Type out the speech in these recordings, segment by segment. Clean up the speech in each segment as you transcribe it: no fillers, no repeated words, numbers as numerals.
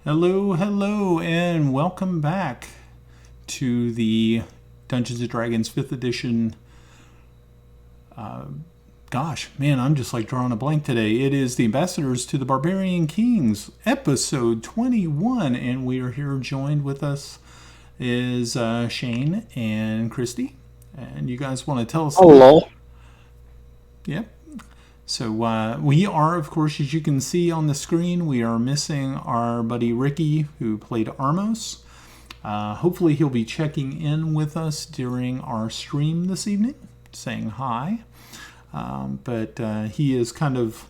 Hello, hello, and welcome back to the Dungeons & Dragons 5th edition. Gosh, man, I'm just like drawing a blank today. It is the Ambassadors to the Barbarian Kings, episode 21, and we are here joined with us is Shane and Christy. And you guys want to tell us... Hello. Yep. So we are, of course, as you can see on the screen, we are missing our buddy Ricky, who played Armos. Hopefully he'll be checking in with us during our stream this evening, saying hi. But he is kind of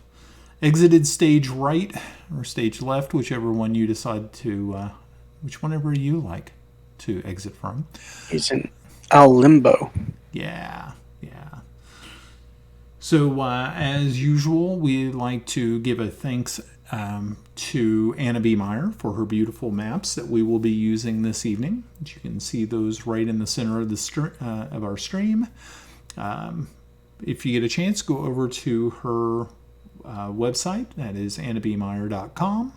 exited stage right or stage left, whichever one you decide to, whichever you like to exit from. He's in limbo. Yeah. So, as usual, we'd like to give a thanks to Anna B. Meyer for her beautiful maps that we will be using this evening. You can see those right in the center of the of our stream. If you get a chance, go over to her website. That is annabmeyer.com.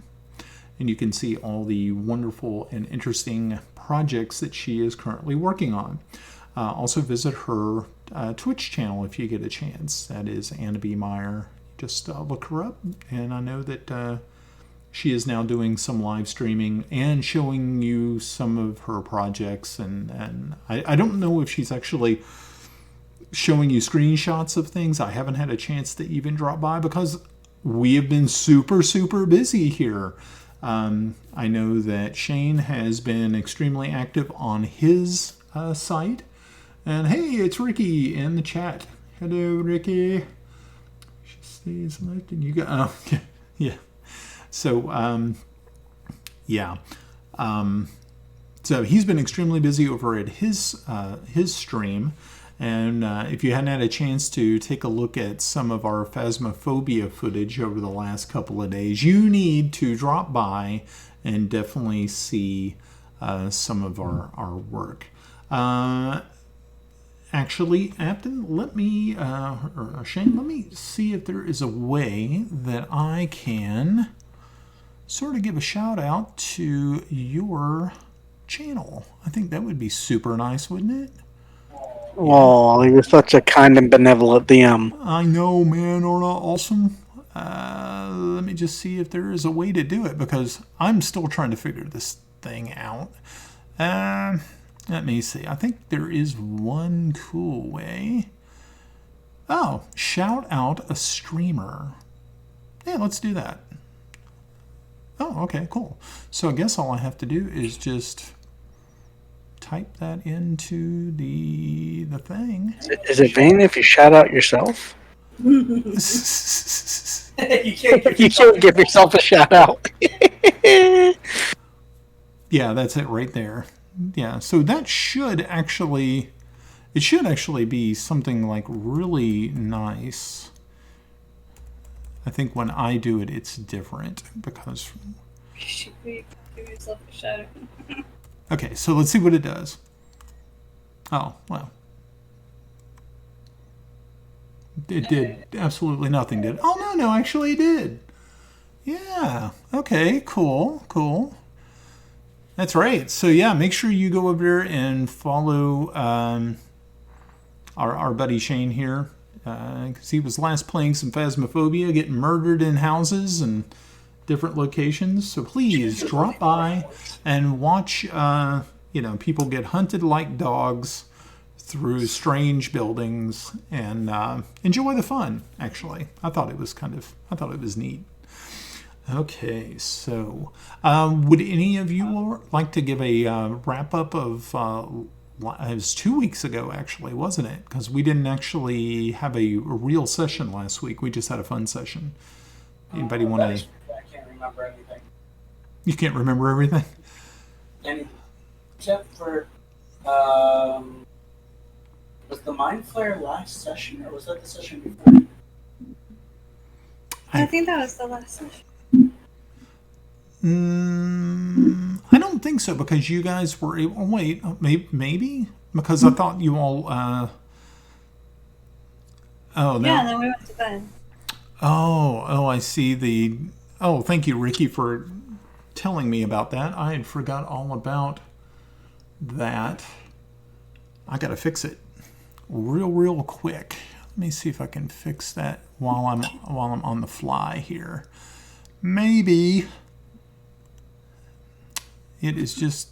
And you can see all the wonderful and interesting projects that she is currently working on. Also visit her Twitch channel if you get a chance. That is Anna B. Meyer. Just look her up. And I know that she is now doing some live streaming and showing you some of her projects. And I don't know if she's actually showing you screenshots of things. I haven't had a chance to even drop by because we have been super, super busy here. I know that Shane has been extremely active on his site. And hey, it's Ricky in the chat. Hello, Ricky. She stays left and you go. Oh, yeah. So, yeah. So he's been extremely busy over at his stream. And if you hadn't had a chance to take a look at some of our Phasmophobia footage over the last couple of days, you need to drop by and definitely see some of our work. Actually, Apton, let me, or Shane, let me see if there is a way that I can sort of give a shout out to your channel. I think that would be super nice, wouldn't it? Oh, you're such a kind and benevolent DM. I know, man. Aren't I awesome? Let me just see if there is a way to do it because I'm still trying to figure this thing out. Let me see. I think there is one cool way. Oh, shout out a streamer. Yeah, let's do that. Oh, okay, cool. So I guess all I have to do is just type that into the thing. Is it vain if you shout out yourself? You can't give yourself a shout out. Yeah, that's it right there. Yeah, so that should actually, it should actually be something like really nice. I think when I do it, it's different because... Should we give yourself a shout out? Okay, so let's see what it does. Oh, well. It did absolutely nothing, did it? Oh, no, actually it did. Yeah, okay, cool. That's right. So, yeah, make sure you go over there and follow our buddy Shane here. Because he was last playing some Phasmophobia, getting murdered in houses and different locations. So please drop by and watch people get hunted like dogs through strange buildings and enjoy the fun, actually. I thought it was neat. Okay, so would any of you like to give a wrap-up of, it was 2 weeks ago, actually, wasn't it? Because we didn't actually have a real session last week. We just had a fun session. Anybody want to... I can't remember anything. You can't remember everything? Except for, was the Mind Flare last session, or was that the session before? I think that was the last session. I don't think so because you guys were able. Wait, maybe because I thought you all. Oh no. Yeah, then we went to bed. Oh, I see the. Oh, thank you, Ricky, for telling me about that. I had forgot all about that. I got to fix it real quick. Let me see if I can fix that while I'm on the fly here. Maybe it is just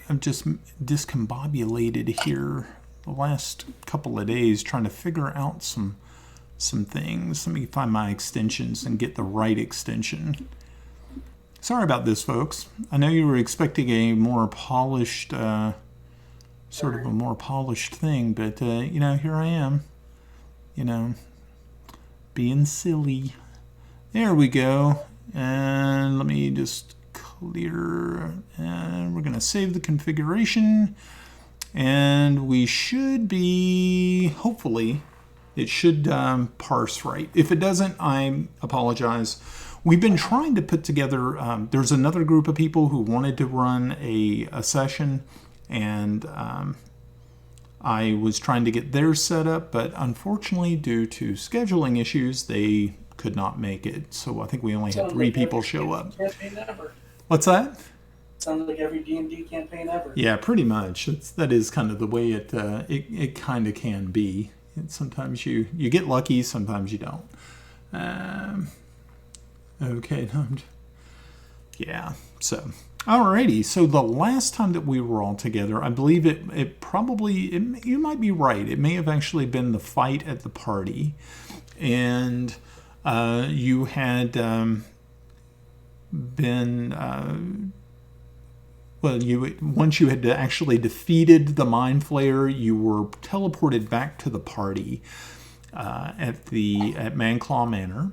I'm just discombobulated here the last couple of days trying to figure out some things. Let me find my extensions and get the right extension. Sorry about this, folks. I know you were expecting a more polished, sort of a more polished thing, but, you know, here I am, you know, being silly. There we go. And let me just clear, and we're going to save the configuration, and we should be, hopefully, it should parse right. If it doesn't, I apologize. We've been trying to put together, there's another group of people who wanted to run a session, and I was trying to get theirs set up, but unfortunately, due to scheduling issues, they could not make it. So I think we only had 3 people show up. What's that? Sounds like every D&D campaign ever. Yeah, pretty much. That is kind of the way it kind of can be. Sometimes you get lucky, sometimes you don't. Okay. Yeah. So, alrighty. So the last time that we were all together, I believe you might be right. It may have actually been the fight at the party, and you had been. Once you had actually defeated the Mind Flayer, you were teleported back to the party at Manclaw Manor.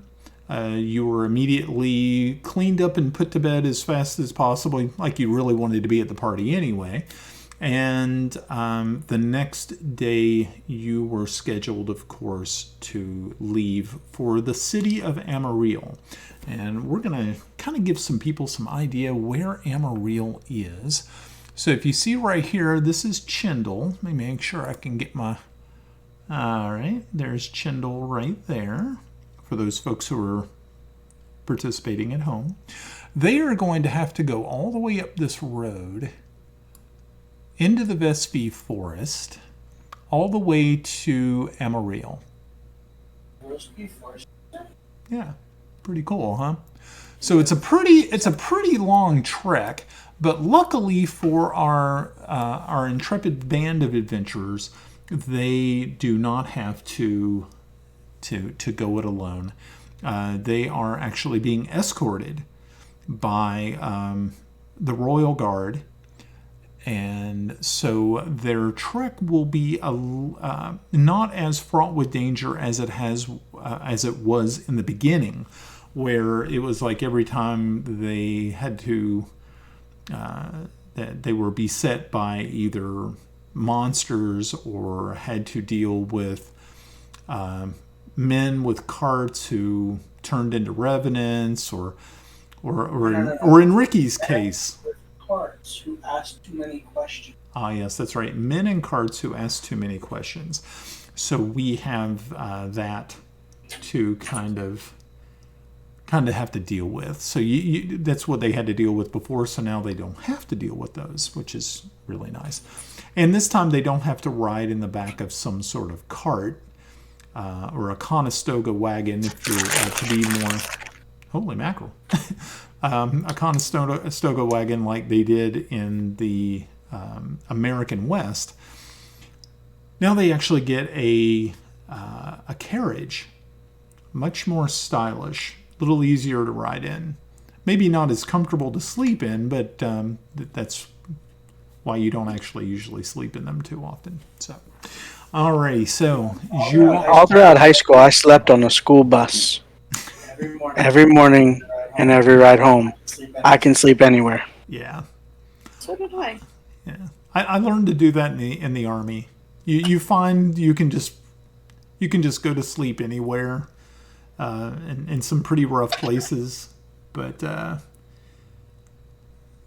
You were immediately cleaned up and put to bed as fast as possible, like you really wanted to be at the party anyway. And the next day, you were scheduled, of course, to leave for the city of Amarillo. And we're going to kind of give some people some idea where Amarillo is. So if you see right here, this is Chindle. Let me make sure I can get my... All right, there's Chindle right there. For those folks who are participating at home. They are going to have to go all the way up this road into the Vespi Forest, all the way to Amarillo. Vespi Forest? Yeah, pretty cool, huh? So it's a pretty long trek, but luckily for our intrepid band of adventurers, they do not have to go it alone. They are actually being escorted by the Royal Guard, and so their trek will be not as fraught with danger as it was in the beginning, where it was like every time they had to that they were beset by either monsters or had to deal with men with carts who turned into revenants, or in Ricky's case, with carts who asked too many questions. Ah, yes, that's right. Men in carts who ask too many questions. So we have that to kind of have to deal with. So that's what they had to deal with before. So now they don't have to deal with those, which is really nice. And this time they don't have to ride in the back of some sort of cart. Or a Conestoga wagon, if you're to be more, holy mackerel, a Conestoga wagon like they did in the American West. Now they actually get a carriage, much more stylish, a little easier to ride in. Maybe not as comfortable to sleep in, but that's why you don't actually usually sleep in them too often. So. Alrighty, so all throughout high school, I slept on a school bus every morning and every ride home. I can sleep anywhere. Yeah. So did I. Yeah, I learned to do that in the Army. You find you can just go to sleep anywhere, in some pretty rough places, but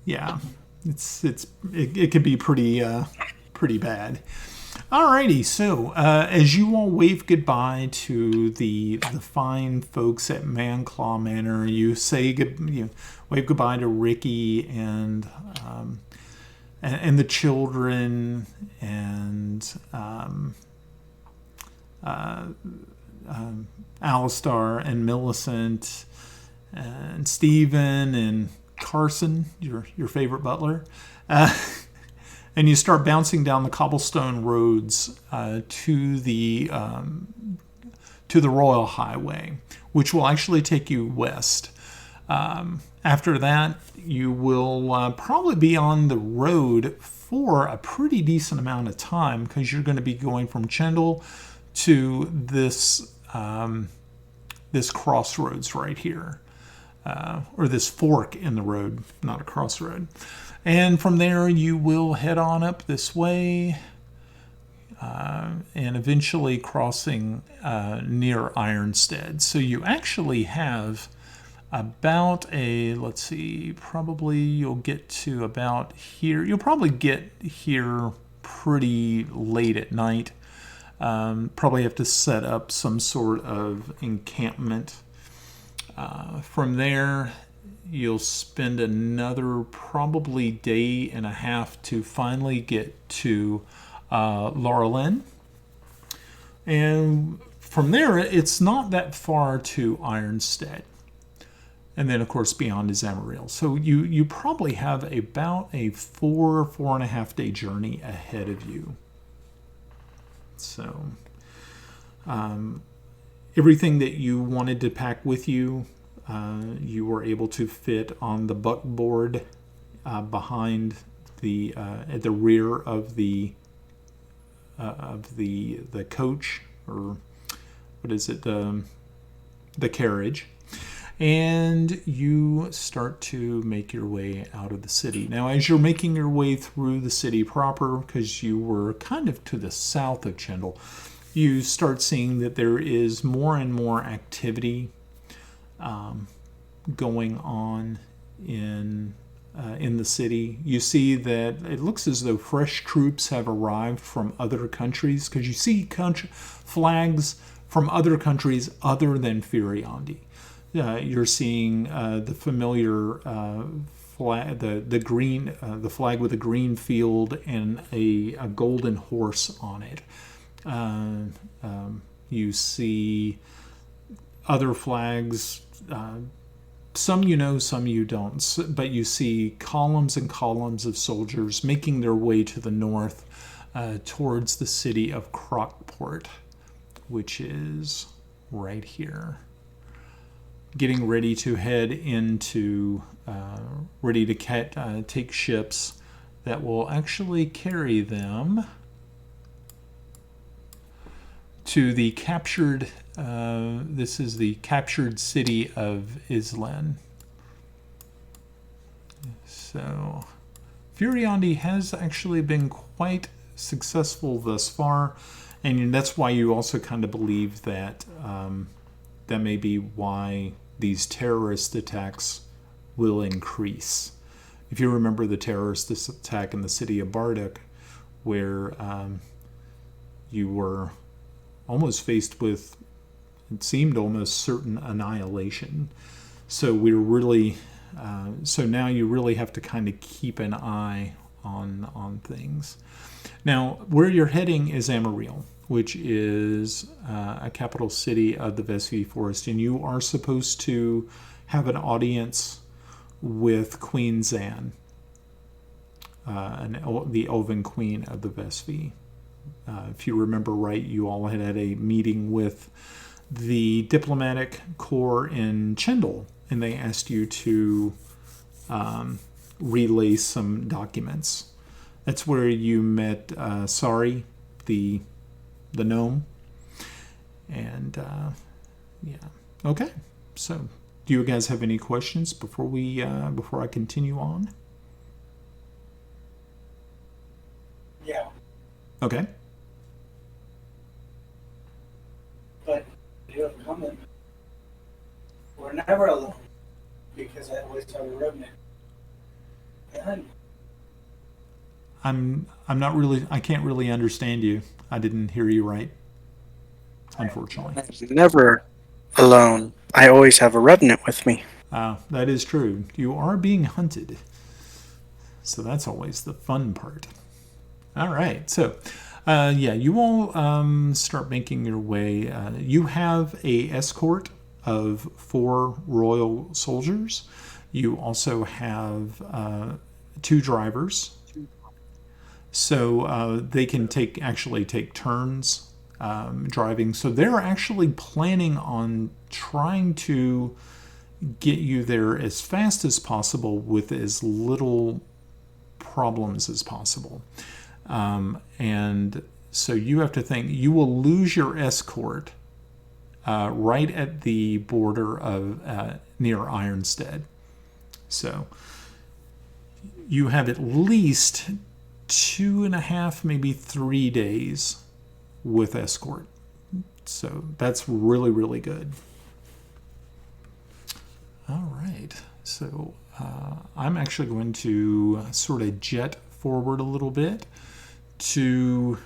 yeah, it can be pretty bad. Alrighty, so as you all wave goodbye to the fine folks at Manclaw Manor, you wave goodbye to Ricky and the children and Alistar and Millicent and Stephen and Carson, your favorite butler. And you start bouncing down the cobblestone roads to the Royal Highway, which will actually take you west. After that, you will probably be on the road for a pretty decent amount of time because you're going to be going from Chendal to this crossroads right here, or this fork in the road, not a crossroad. And from there, you will head on up this way and eventually crossing near Ironstead. So you actually have about let's see, probably you'll get to about here. You'll probably get here pretty late at night. Probably have to set up some sort of encampment. From there, you'll spend another probably day and a half to finally get to Laurelin. And from there, it's not that far to Ironstead. And then, of course, beyond is Amarillo. So you probably have about a 4.5 day journey ahead of you. So everything that you wanted to pack with you, you were able to fit on the buckboard behind at the rear of the coach, or what is it, the carriage, and you start to make your way out of the city. Now, as you're making your way through the city proper, because you were kind of to the south of Chendal, you start seeing that there is more and more activity going on in the city. You see that it looks as though fresh troops have arrived from other countries, because you see flags from other countries other than Furiondi. You're seeing the familiar flag, the green, the flag with a green field and a golden horse on it. You see other flags, some you know, some you don't, but you see columns and columns of soldiers making their way to the north towards the city of Crockport, which is right here. Getting ready to head into, ready to take ships that will actually carry them to the captured, this is the captured city of Islan. So, Furiondi has actually been quite successful thus far, and that's why you also kind of believe that that may be why these terrorist attacks will increase. If you remember the terrorist attack in the city of Bardock, where you were almost faced with, it seemed almost certain annihilation. So we're really, so now you really have to kind of keep an eye on things. Now, where you're heading is Amarillo, which is a capital city of the Vesvi Forest, and you are supposed to have an audience with Queen Zan, the Elven Queen of the Vesvi. If you remember right, you all had a meeting with the diplomatic corps in Chendal, and they asked you to relay some documents. That's where you met Sari, the gnome. And yeah, okay. So, do you guys have any questions before I continue on? Yeah. Okay. But you have comment. We're never alone because I always have a roadmap. And I'm not really, I can't really understand you. I didn't hear you right, unfortunately. I'm never alone. I always have a revenant with me. That is true. You are being hunted. So that's always the fun part. All right. So, you all start making your way. You have a escort of 4 royal soldiers. You also have 2 drivers. So they can actually take turns driving. So they're actually planning on trying to get you there as fast as possible with as little problems as possible. And so you have to think, you will lose your escort right at the border of near Ironstead. So you have at least 2.5, maybe 3 days with escort. So that's really, really good. All right. So I'm actually going to sort of jet forward a little bit to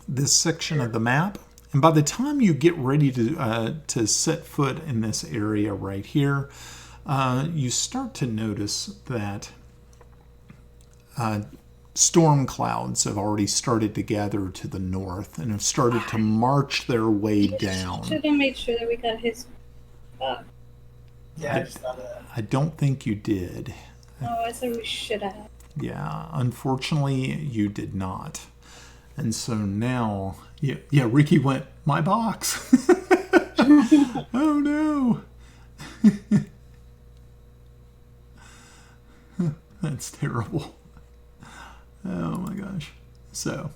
this section of the map. And by the time you get ready to set foot in this area right here, you start to notice that storm clouds have already started to gather to the north and have started to march their way down. Should have made sure that we got his back. Yeah, I just thought of that. I don't think you did. Oh, I said we should have. Yeah, unfortunately, you did not. And so now, yeah, Ricky went, my box. Oh no. That's terrible. Oh my gosh. So.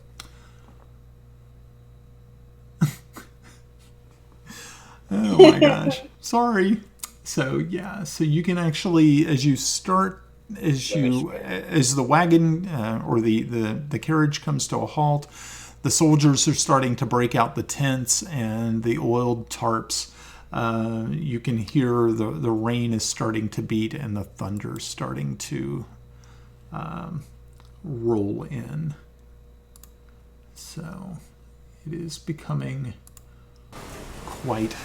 Oh my gosh. Sorry. So yeah, so you can actually, as the wagon or the carriage comes to a halt, the soldiers are starting to break out the tents and the oiled tarps. You can hear the rain is starting to beat and the thunder starting to roll in. So it is becoming quite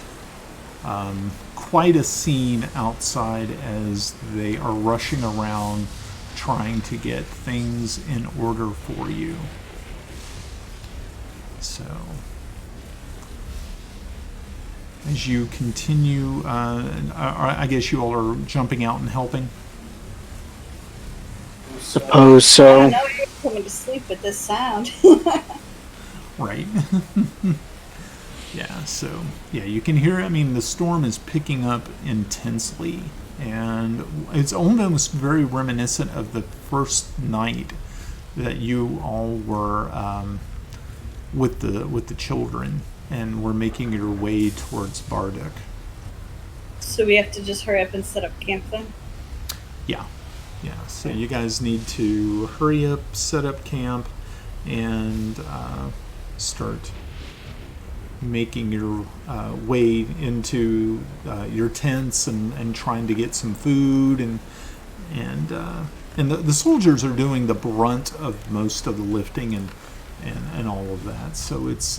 a scene outside as they are rushing around trying to get things in order for you. So as you continue, I guess you all are jumping out and helping. Suppose so. I know you're coming to sleep with this sound. Right. Yeah, so, yeah, you can hear, I mean, the storm is picking up intensely, and it's almost very reminiscent of the first night that you all were with the children and were making your way towards Bardic. So we have to just hurry up and set up camp then? Yeah, so you guys need to hurry up, set up camp, and start making your way into your tents and trying to get some food and the soldiers are doing the brunt of most of the lifting and all of that. So it's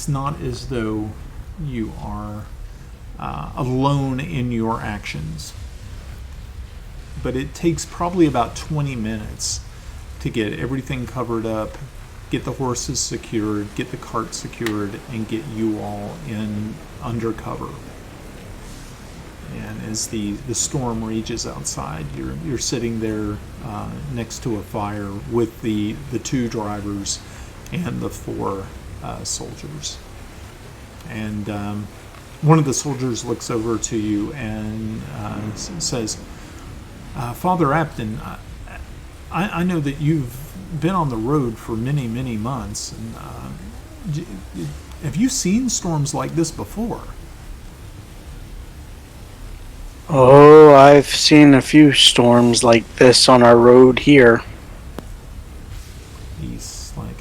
not as though you are alone in your actions, but it takes probably about 20 minutes to get everything covered up, get the horses secured, get the cart secured, and get you all in undercover. And as the storm rages outside, you're sitting there next to a fire with the 2 drivers and the 4 soldiers. And one of the soldiers looks over to you and says, Father Apton, I know that you've been on the road for many, many months. And have you seen storms like this before? Oh, I've seen a few storms like this on our road here. He's like,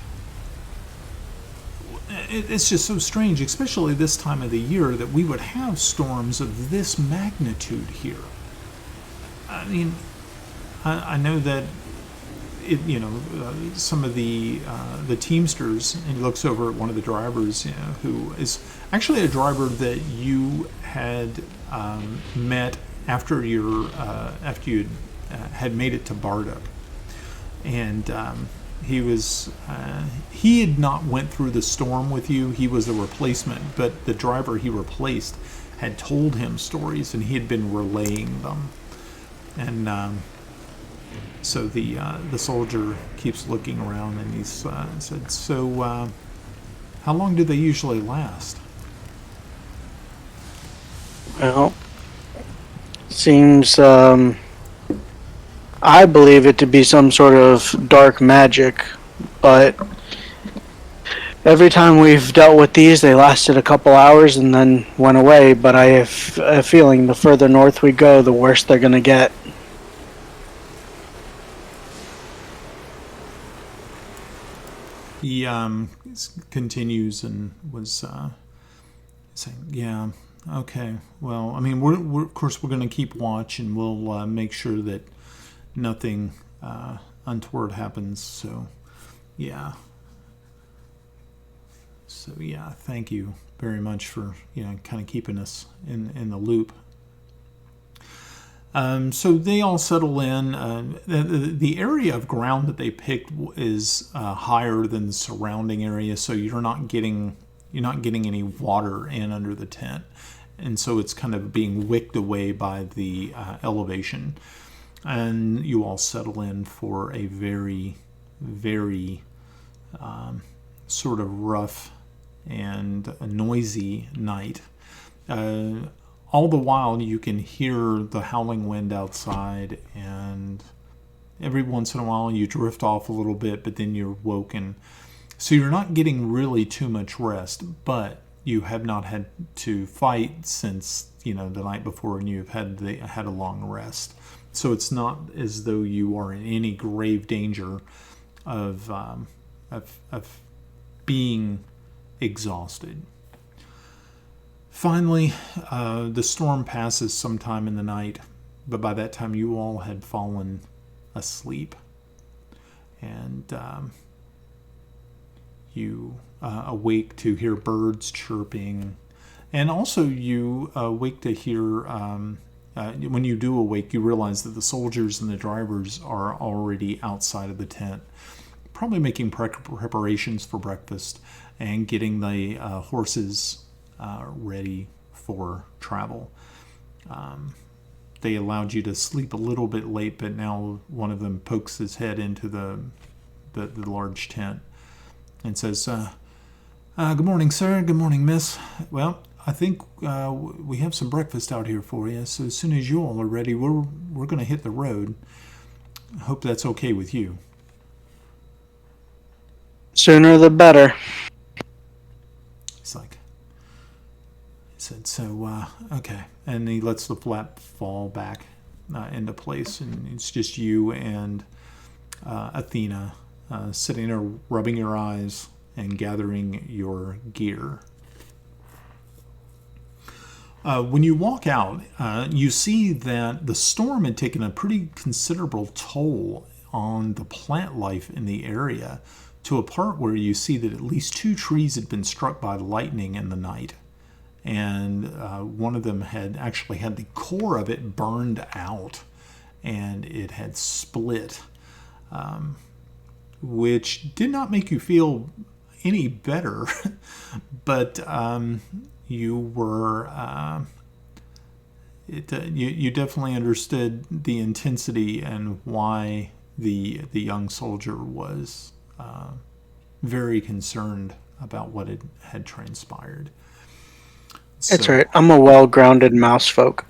it's just so strange, especially this time of the year, that we would have storms of this magnitude here. I mean, I know that some of the Teamsters, and he looks over at one of the drivers, who is actually a driver that you had met after you had made it to Bardock, and he had not went through the storm with you. He was the replacement, but the driver he replaced had told him stories, and he had been relaying them, and. So the soldier keeps looking around, and he's said, "So, how long do they usually last?" Well, seems I believe it to be some sort of dark magic, but every time we've dealt with these, they lasted a couple hours and then went away. But I have a feeling the further north we go, the worse they're going to get. He continues and was saying, "Yeah, okay. Well, I mean, we're of course we're going to keep watch, and we'll make sure that nothing untoward happens. So, yeah. So yeah, thank you very much for kind of keeping us in the loop." So they all settle in. The area of ground that they picked is higher than the surrounding area, so you're not getting any water in under the tent, and so it's kind of being wicked away by the elevation. And you all settle in for a very, very sort of rough and noisy night. All the while, you can hear the howling wind outside, and every once in a while you drift off a little bit, but then you're woken. So you're not getting really too much rest, but you have not had to fight since the night before, and you've had a long rest. So it's not as though you are in any grave danger of being exhausted. Finally, the storm passes sometime in the night, but by that time you all had fallen asleep, and you awake to hear birds chirping, and also you awake to hear, when you do awake, you realize that the soldiers and the drivers are already outside of the tent, probably making preparations for breakfast and getting the horses ready for travel. They allowed you to sleep a little bit late, but now one of them pokes his head into the large tent and says, "Good morning, sir. Good morning, miss. Well, I think we have some breakfast out here for you. So as soon as you all are ready, we're going to hit the road. I hope that's okay with you." Sooner the better. He said, "So, okay." And he lets the flap fall back into place, and it's just you and Athena sitting there rubbing your eyes and gathering your gear. When you walk out, you see that the storm had taken a pretty considerable toll on the plant life in the area, to a part where you see that at least 2 trees had been struck by lightning in the night. And one of them had actually had the core of it burned out, and it had split, which did not make you feel any better, but you were you definitely understood the intensity and why the young soldier was very concerned about what had transpired. It's right. I'm a well-grounded mouse folk.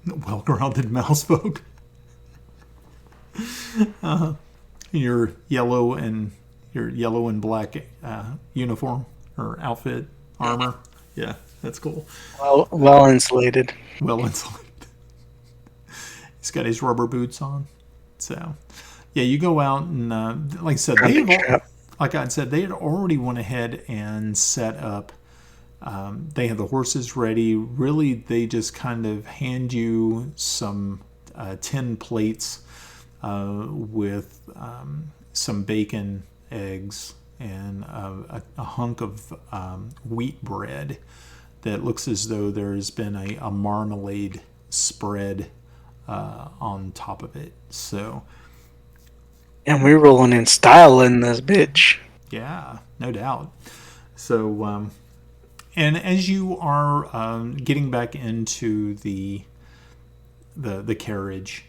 Well-grounded mouse folk. Your yellow and black uniform or outfit, armor. Yeah, that's cool. Well insulated. Well insulated. He's got his rubber boots on. So, yeah, you go out and like I said, they had already went ahead and set up. They had the horses ready. Really, they just kind of hand you some tin plates with some bacon, eggs, and a hunk of wheat bread that looks as though there's been a marmalade spread on top of it. So, And we're rolling in style in this bitch. yeah, no doubt. So, and as you are getting back into the carriage,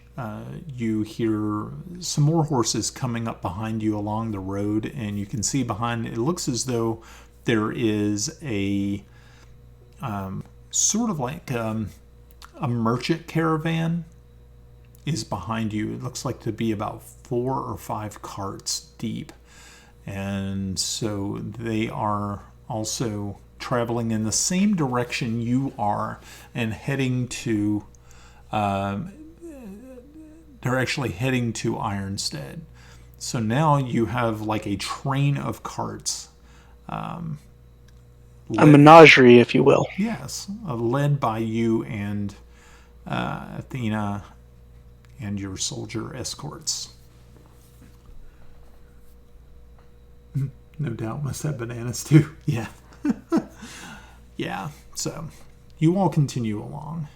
you hear some more horses coming up behind you along the road, and you can see behind it looks as though there is a sort of like a merchant caravan is behind you. It looks like to be about 4 or 5 carts deep, and so they are also traveling in the same direction you are and heading to they're actually heading to Ironstead. So now you have like a train of carts. A menagerie, if you will. Yes, led by you and Athena and your soldier escorts. No doubt must have bananas too. Yeah. Yeah, so you all continue along.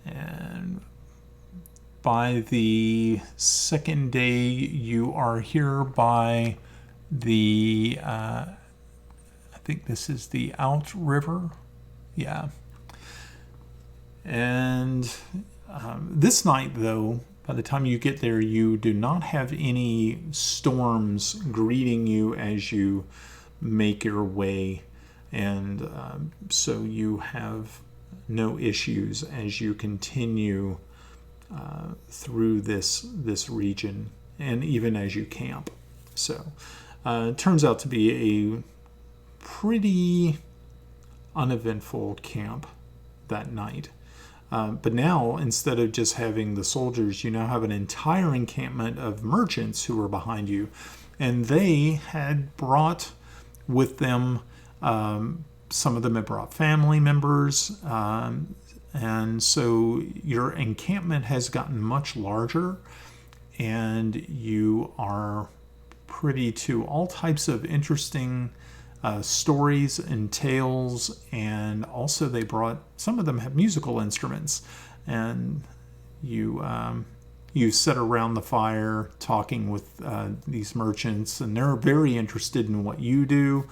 And by the second day, you are here by the, I think this is the Out River. Yeah. And this night, though, by the time you get there, you do not have any storms greeting you as you make your way. And so you have no issues as you continue through this region, and even as you camp. So it turns out to be a pretty uneventful camp that night. But now, instead of just having the soldiers, you now have an entire encampment of merchants who are behind you. And they had brought with them, some of them had brought family members. And so your encampment has gotten much larger, and you are privy to all types of interesting stories and tales, and also they brought, some of them have musical instruments, and you sit around the fire talking with these merchants, and they're very interested in what you do,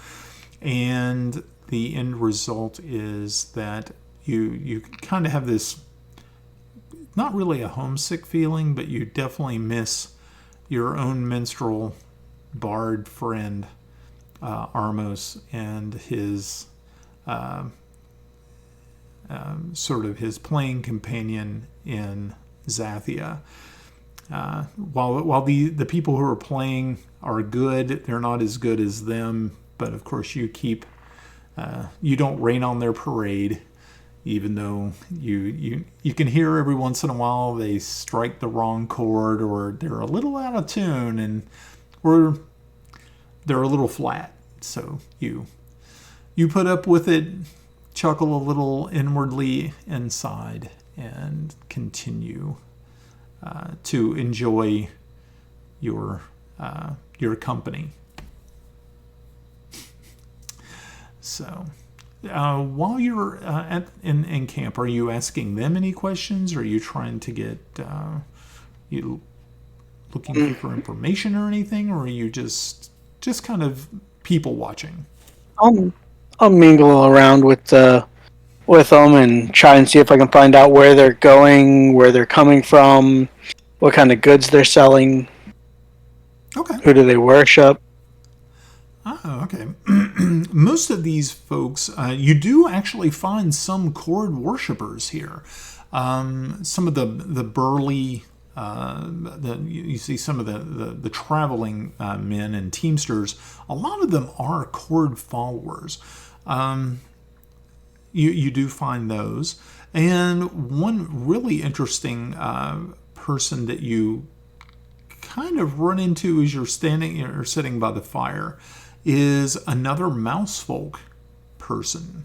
and the end result is that you kind of have this, not really a homesick feeling, but you definitely miss your own minstrel bard friend, Armos, and his sort of his playing companion in Zathia. While the people who are playing are good, they're not as good as them, but of course you don't rain on their parade, even though you can hear every once in a while they strike the wrong chord, or they're a little out of tune, or they're a little flat. So you put up with it, chuckle a little inwardly inside, and continue to enjoy your company. So, while you're in camp, are you asking them any questions? Or are you trying to get you looking for information or anything? Or are you just kind of people watching? I'll mingle around with them and try and see if I can find out where they're going, where they're coming from, what kind of goods they're selling. Okay. Who do they worship? Oh, okay. Most of these folks, you do actually find some chord worshippers here. Some of the burly, you see some of the traveling men and teamsters. A lot of them are chord followers. You do find those, and one really interesting person that you kind of run into as you're standing or sitting by the fire is another mousefolk person.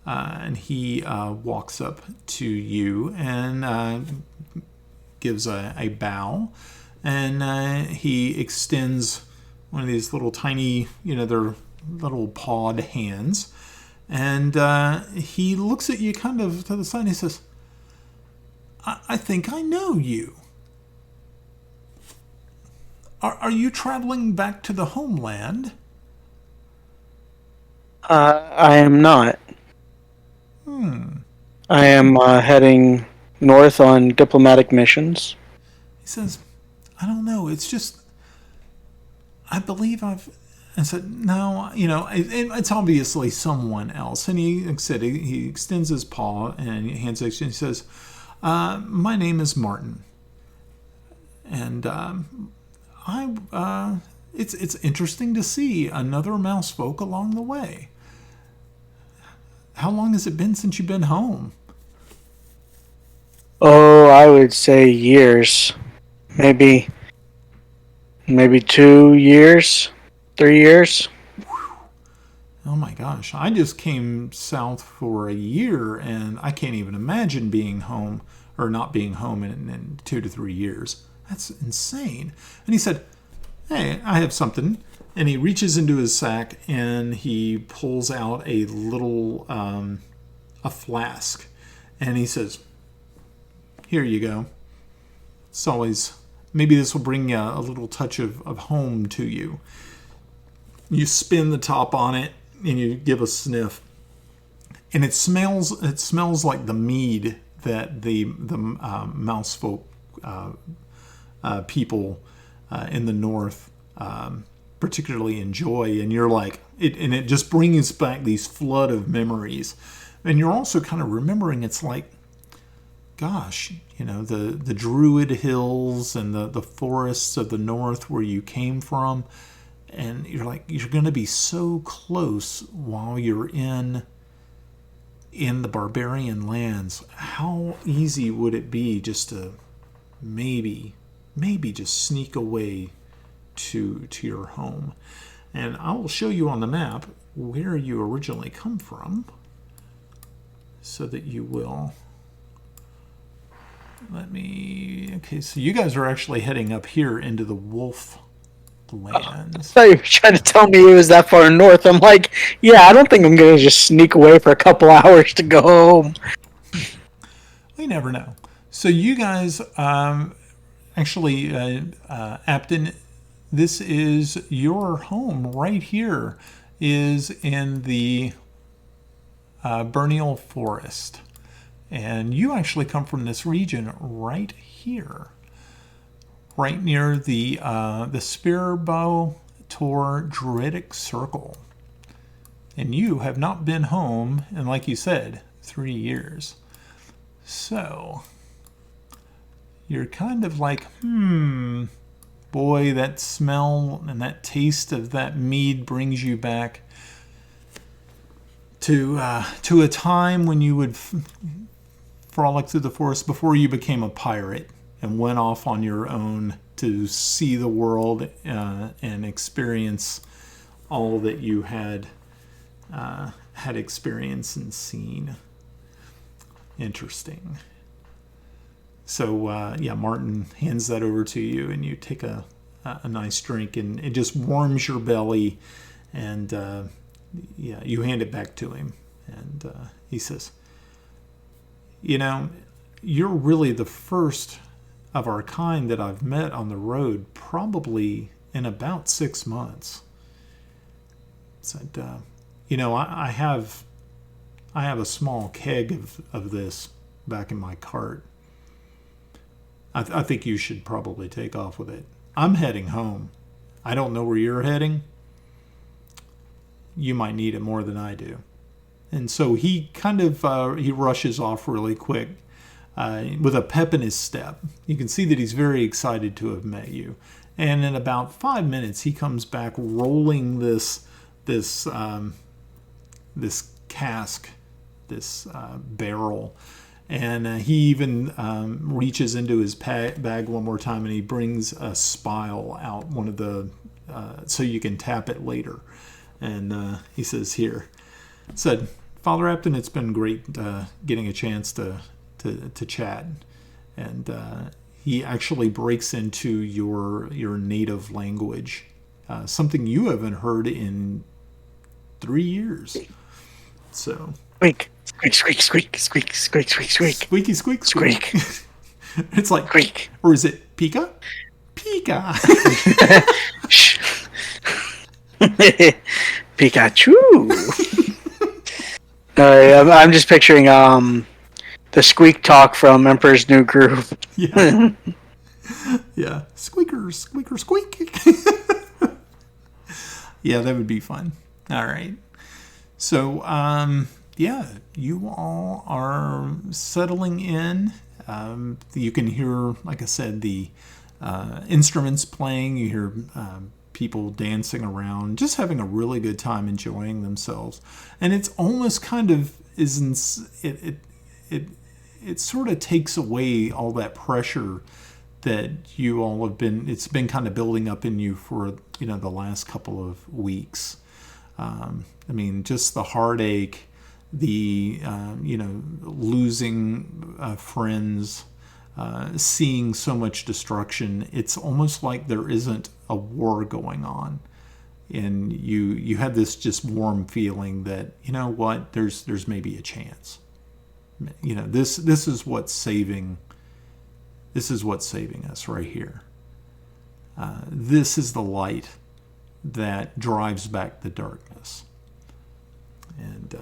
And he walks up to you and gives a bow, and he extends one of these little tiny, their little pawed hands, and he looks at you kind of to the side and he says, I think I know you. Are you traveling back to the homeland? I am not. I am heading north on diplomatic missions. He says, I don't know. It's just, I believe I've. I said, no, it's obviously someone else. And he, like I said, he extends his paw and he hands it, and he says, my name is Martin. And it's interesting to see another mouse folk along the way. How long has it been since you've been home? Oh, I would say years. Maybe 2 years, 3 years. Oh my gosh, I just came south for a year and I can't even imagine being home or not being home in 2 to 3 years. That's insane. And he said, hey, I have something. And he reaches into his sack and he pulls out a little, a flask. And he says, here you go. It's always, maybe this will bring a little touch of home to you. You spin the top on it and you give a sniff. And it smells like the mead that the mouse folk people in the north particularly enjoy, and you're like it just brings back these flood of memories, and you're also kind of remembering it's like, gosh, the Druid hills and the forests of the north where you came from, and you're like, you're going to be so close while you're in the barbarian lands. How easy would it be just to maybe just sneak away to your home? And I will show you on the map where you originally come from so that you will. Okay, so you guys are actually heading up here into the wolf lands. I thought you were trying to tell me it was that far north. I'm like, yeah, I don't think I'm going to just sneak away for a couple hours to go home. We never know. So you guys, actually, Apton, this is your home right here, is in the Bernial Forest. And you actually come from this region right here, right near the Spearbow Tor Druidic Circle. And you have not been home in, like you said, 3 years. So you're kind of like, boy, that smell and that taste of that mead brings you back to a time when you would frolic through the forest before you became a pirate and went off on your own to see the world and experience all that you had experienced and seen. Interesting. So Martin hands that over to you, and you take a nice drink, and it just warms your belly, and you hand it back to him, and he says, you're really the first of our kind that I've met on the road, probably in about 6 months. Said, I have a small keg of this back in my cart. I think you should probably take off with it. I'm heading home. I don't know where you're heading. You might need it more than I do. And so he kind of he rushes off really quick with a pep in his step. You can see that he's very excited to have met you. And in about 5 minutes, he comes back rolling this cask, this barrel. And he even reaches into his bag one more time, and he brings a spile out, one of the, so you can tap it later. And he says, here. Said, Father Apton, it's been great getting a chance to chat. And he he actually breaks into your native language, something you haven't heard in 3 years. So Squeak, squeak, squeak, squeak, squeak, squeak, squeak, squeak. squeaky squeak Squeak. It's like Squeak. Or is it Pika? Pika. Shh. Pikachu. I'm just picturing the squeak talk from Emperor's New Groove. Yeah. Yeah. Squeaker, squeaker, squeak. Yeah, that would be fun. All right. So, yeah, you all are settling in. You can hear, like I said, the instruments playing. You hear people dancing around, just having a really good time, enjoying themselves. And it's almost kind of it sort of takes away all that pressure that you all have been. It's been kind of building up in you for the last couple of weeks. I mean, just the heartache, the losing friends, seeing so much destruction. It's almost like there isn't a war going on, and you have this just warm feeling that what, there's maybe a chance. This is what's saving. This is what's saving us right here. This is the light that drives back the darkness. And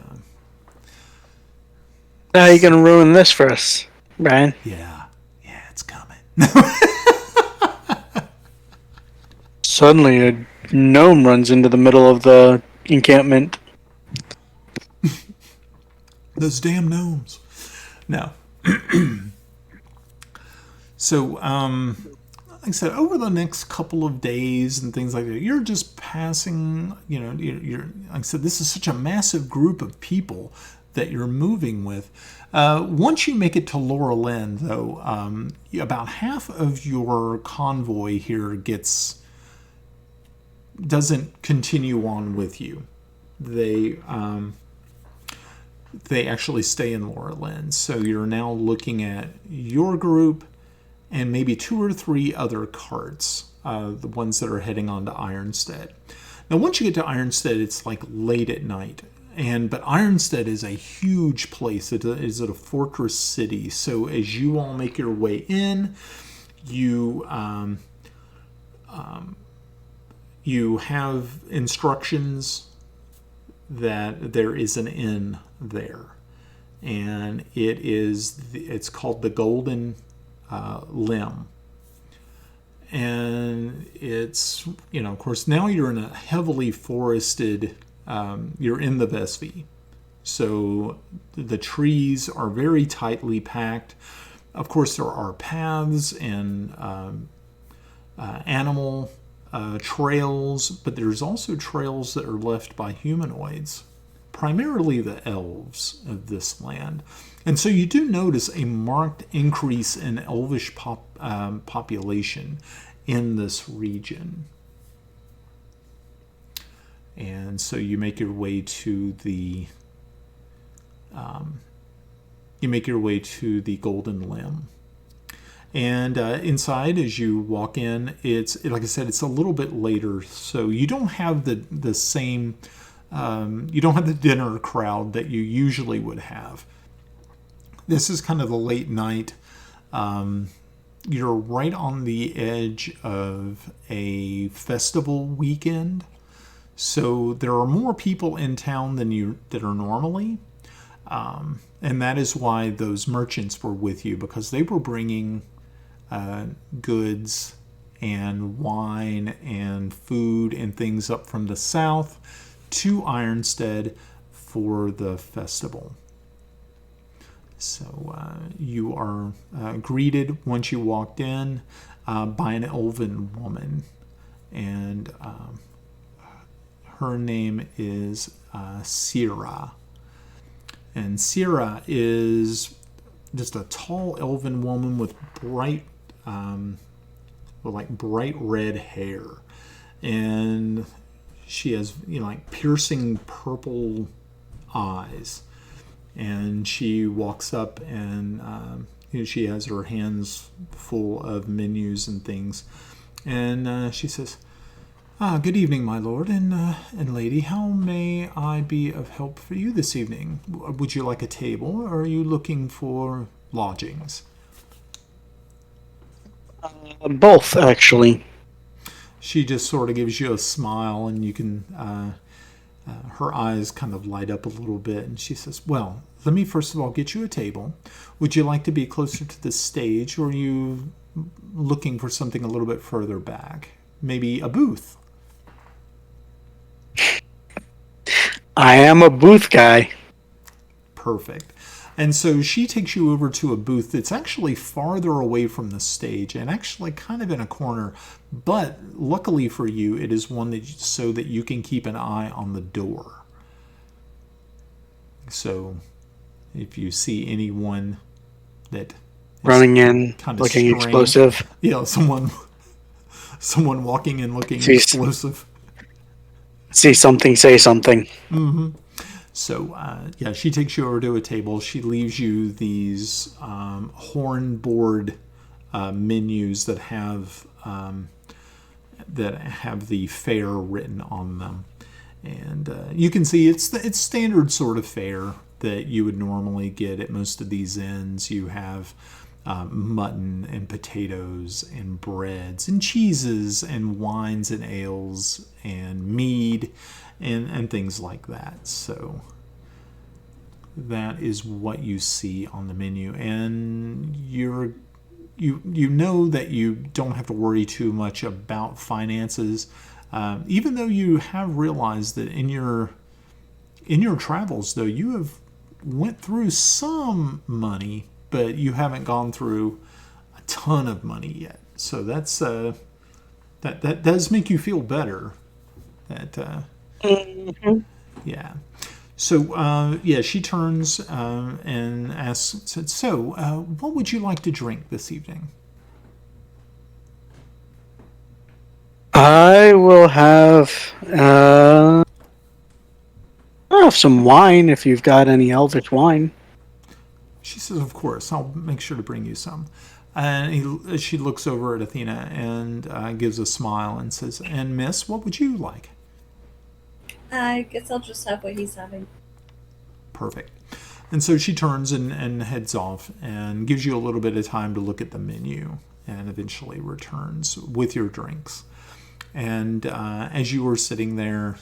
How are you going to ruin this for us, Brian? yeah, it's coming. Suddenly, a gnome runs into the middle of the encampment. Those damn gnomes. No. So, like I said, over the next couple of days and things like that, you're just passing, you're like I said, this is such a massive group of people that you're moving with. Once you make it to Laurelin, though, about half of your convoy here doesn't continue on with you. They actually stay in Laurelin. So you're now looking at your group and maybe 2 or 3 other carts, the ones that are heading on to Ironstead. Now, once you get to Ironstead, it's like late at night. But Ironstead is a huge place. It is a fortress city. So as you all make your way in, you have instructions that there is an inn there, and it's called the Golden Limb. And it's, of course, now you're in a heavily forested, you're in the Vespi. So the trees are very tightly packed. Of course, there are paths and animal trails, but there's also trails that are left by humanoids, primarily the elves of this land. And so you do notice a marked increase in elvish population in this region. And so you make your way to the Golden Limb. And inside, as you walk in, it's, like I said, it's a little bit later, so you don't have the same, you don't have the dinner crowd that you usually would have. This is kind of the late night. You're right on the edge of a festival weekend, so there are more people in town that are normally. And that is why those merchants were with you, because they were bringing goods and wine and food and things up from the south to Ironstead for the festival. So you are greeted once you walked in by an Elven woman, and her name is Sira. And Sira is just a tall Elven woman with bright red hair, and she has like piercing purple eyes. And she walks up and she has her hands full of menus and things. And she says, good evening, my lord and lady. How may I be of help for you this evening? Would you like a table, or are you looking for lodgings? Both, actually. She just sort of gives you a smile, and you can, her eyes kind of light up a little bit, and she says, well, let me first of all get you a table. Would you like to be closer to the stage, or are you looking for something a little bit further back? Maybe a booth? I am a booth guy. Perfect. And so she takes you over to a booth that's actually farther away from the stage and actually kind of in a corner. But luckily for you, it is one that so that you can keep an eye on the door. So if you see anyone that running in, kind of looking strange, explosive. Yeah, someone walking in looking explosive. See something, say something. Mm-hmm. So, she takes you over to a table. She leaves you these hornboard menus that have the fare written on them, and you can see it's standard sort of fare that you would normally get at most of these inns. You have mutton and potatoes and breads and cheeses and wines and ales and mead and things like that. So that is what you see on the menu, and you know that you don't have to worry too much about finances, even though you have realized that in your travels, though, you have went through some money, but you haven't gone through a ton of money yet. So that's that does make you feel better. That yeah. So she turns and asks, so what would you like to drink this evening? I will have some wine if you've got any Elvish wine. She says, of course, I'll make sure to bring you some. And she looks over at Athena and gives a smile and says, and miss, what would you like? I guess I'll just have what he's having. Perfect. And so she turns and heads off and gives you a little bit of time to look at the menu and eventually returns with your drinks. And as you were sitting there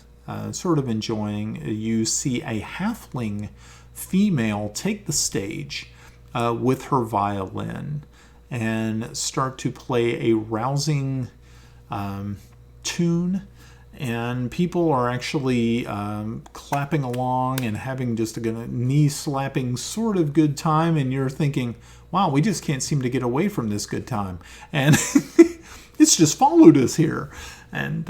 sort of enjoying, you see a halfling female take the stage with her violin and start to play a rousing tune. And people are actually clapping along and having just a knee-slapping sort of good time. And you're thinking, wow, we just can't seem to get away from this good time. And it's just followed us here. And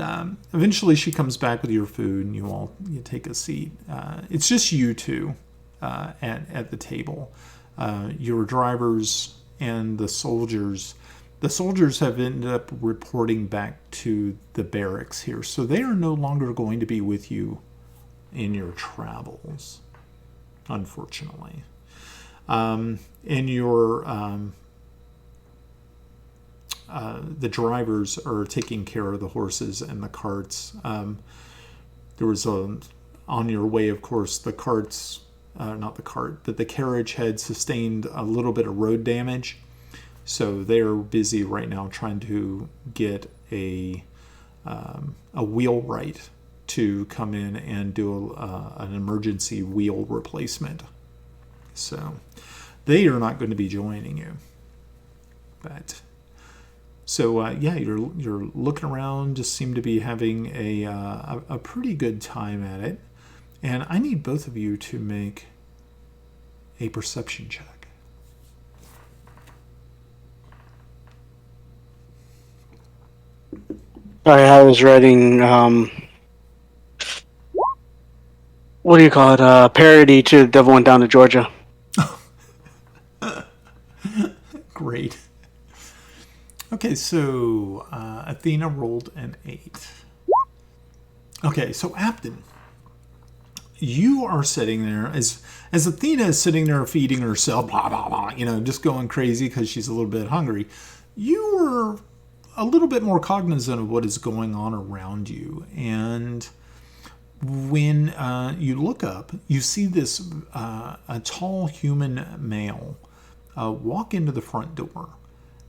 eventually she comes back with your food and you take a seat. It's just you two at the table. Your drivers and the soldiers. The soldiers have ended up reporting back to the barracks here, so they are no longer going to be with you in your travels, unfortunately. And the drivers are taking care of the horses and the carts. There was on your way, of course, the carts, not the cart, but the carriage had sustained a little bit of road damage. So they're busy right now trying to get a wheelwright to come in and do an emergency wheel replacement. So they are not going to be joining you. But so you're looking around, just seem to be having a pretty good time at it. And I need both of you to make a perception check. I was writing, what do you call it? Parody to The Devil Went Down to Georgia. Great. Okay, so Athena rolled an 8. Okay, so Apton, you are sitting there as Athena is sitting there feeding herself, blah blah blah, just going crazy because she's a little bit hungry. You are a little bit more cognizant of what is going on around you, and when you look up, you see this a tall human male walk into the front door,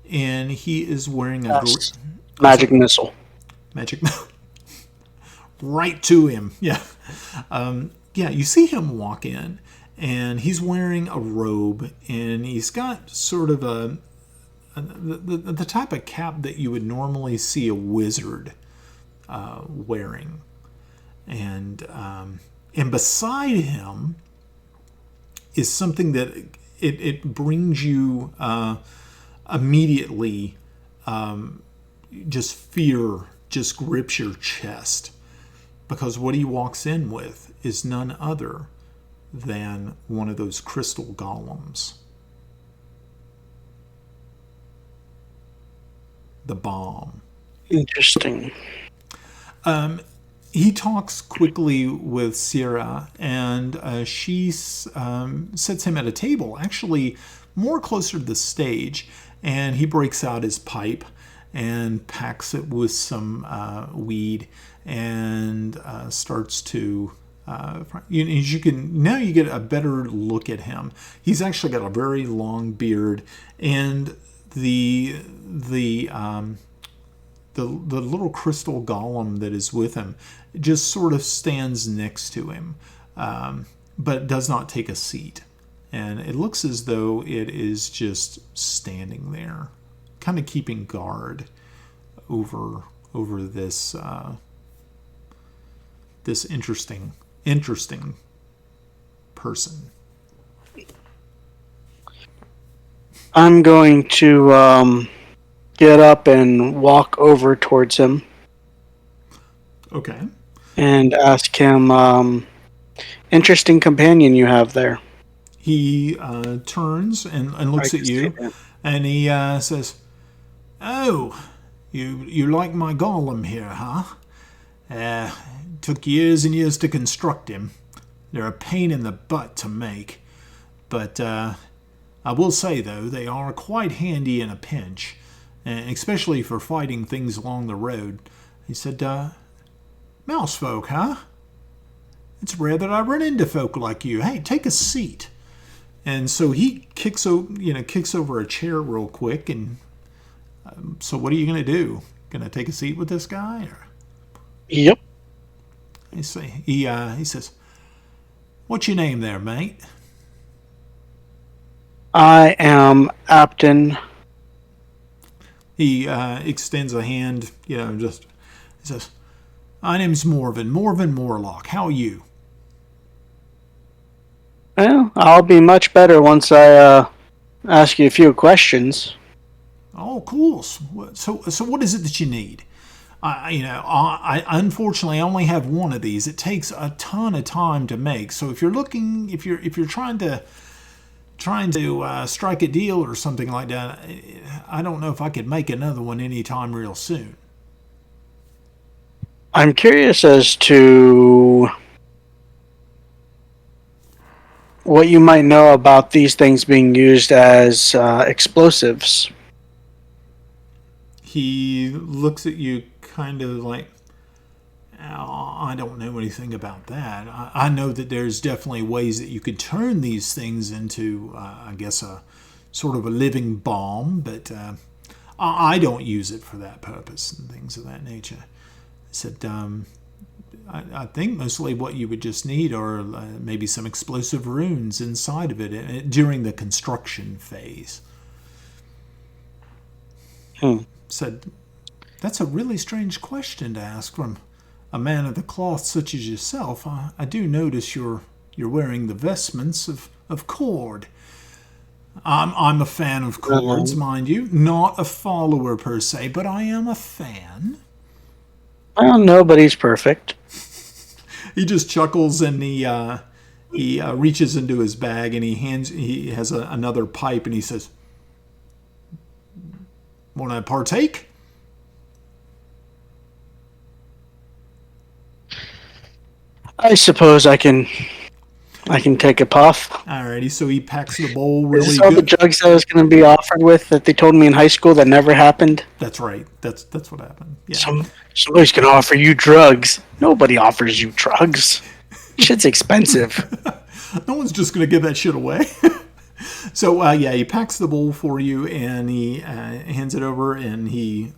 and he is wearing a magic missile. Magic right to him. Yeah. You see him walk in, and he's wearing a robe, and he's got sort of the type of cap that you would normally see a wizard wearing. And beside him is something that it brings you immediately, just fear just grips your chest, because what he walks in with is none other than one of those crystal golems. The bomb. Interesting. He talks quickly with Sierra, and she sets him at a table, actually more closer to the stage, and he breaks out his pipe and packs it with some weed and starts to you get a better look at him. He's actually got a very long beard, and the little crystal golem that is with him just sort of stands next to him, but does not take a seat. And it looks as though it is just standing there, kind of keeping guard over this this interesting person. I'm going to get up and walk over towards him. Okay. And ask him, interesting companion you have there. He turns and looks at you, and he says, "Oh, you like my golem here, huh? Took years and years to construct him. They're a pain in the butt to make, but I will say, though, they are quite handy in a pinch, especially for fighting things along the road." He said, "Mouse folk, huh? It's rare that I run into folk like you. Hey, take a seat." And so he kicks over a chair real quick. And so what are you going to do? Going to take a seat with this guy? Or? Yep. He says, "What's your name there, mate?" I am Apton. He extends a hand, he says, "My name's Morven Morlock. How are you?" Well, I'll be much better once I ask you a few questions. Oh, cool. So what is it that you need? I unfortunately only have one of these. It takes a ton of time to make. So if you're trying to strike a deal or something like that, I don't know if I could make another one anytime real soon. I'm curious as to what you might know about these things being used as explosives. He looks at you kind of like, "Oh, I don't know anything about that. I know that there's definitely ways that you could turn these things into, I guess, a sort of a living bomb, but I don't use it for that purpose and things of that nature." I said, I think mostly what you would just need are maybe some explosive runes inside of it during the construction phase. Said, "That's a really strange question to ask from a man of the cloth such as yourself. I do notice you're wearing the vestments of cord. I'm a fan of cords, mind you. Not a follower per se, but I am a fan." Well, nobody's perfect. He just chuckles, and he reaches into his bag, and he has another pipe, and he says, "Want to partake?" I suppose I can take a puff. Alrighty, so he packs the bowl Is really this all the good. drugs I was going to be offered with that they told me in high school that never happened? That's right. That's what happened. Yeah. Somebody's going to offer you drugs. Nobody offers you drugs. Shit's expensive. No one's just going to give that shit away. So, yeah, he packs the bowl for you and he hands it over and he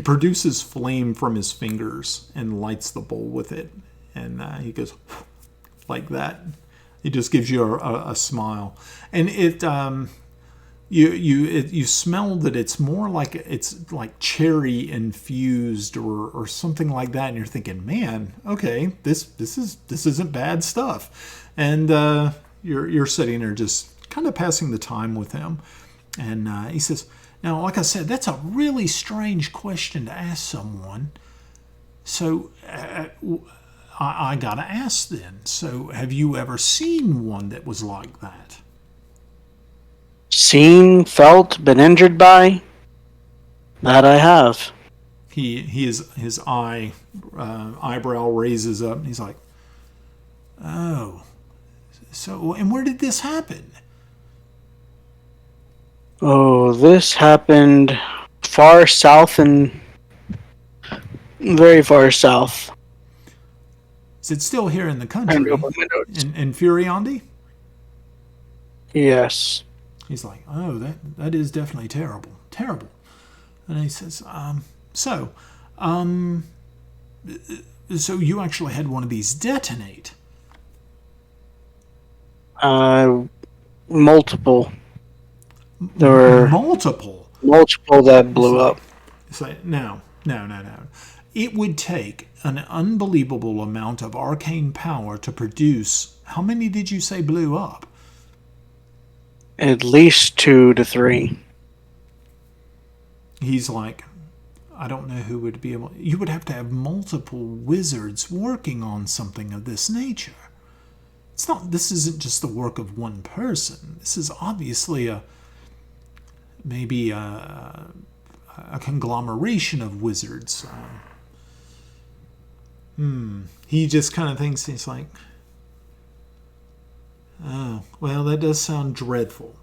produces flame from his fingers and lights the bowl with it. And he goes like that. He just gives you a smile. And it you smell that it's more like it's like cherry infused or something like that. And you're thinking, man, okay, this isn't bad stuff. And you're sitting there just kind of passing the time with him. And he says, now, like I said, that's a really strange question to ask someone. So I got to ask then. So have you ever seen one that was like that? Seen, felt, been injured by? That I have. His eyebrow raises up and he's like, oh, so, and where did this happen? Oh, this happened far south and very far south. Is it still here in the country? In Furiondi? Yes. He's like, oh, that is definitely terrible. Terrible. And he says, so you actually had one of these detonate? Multiple. There were multiple that blew up. It's like, no. It would take an unbelievable amount of arcane power to produce. How many did you say blew up? At least 2 to 3. He's like, I don't know who would be able. You would have to have multiple wizards working on something of this nature. It's not. This isn't just the work of one person. This is obviously maybe a conglomeration of wizards. He just kind of thinks, he's like, oh, well, that does sound dreadful.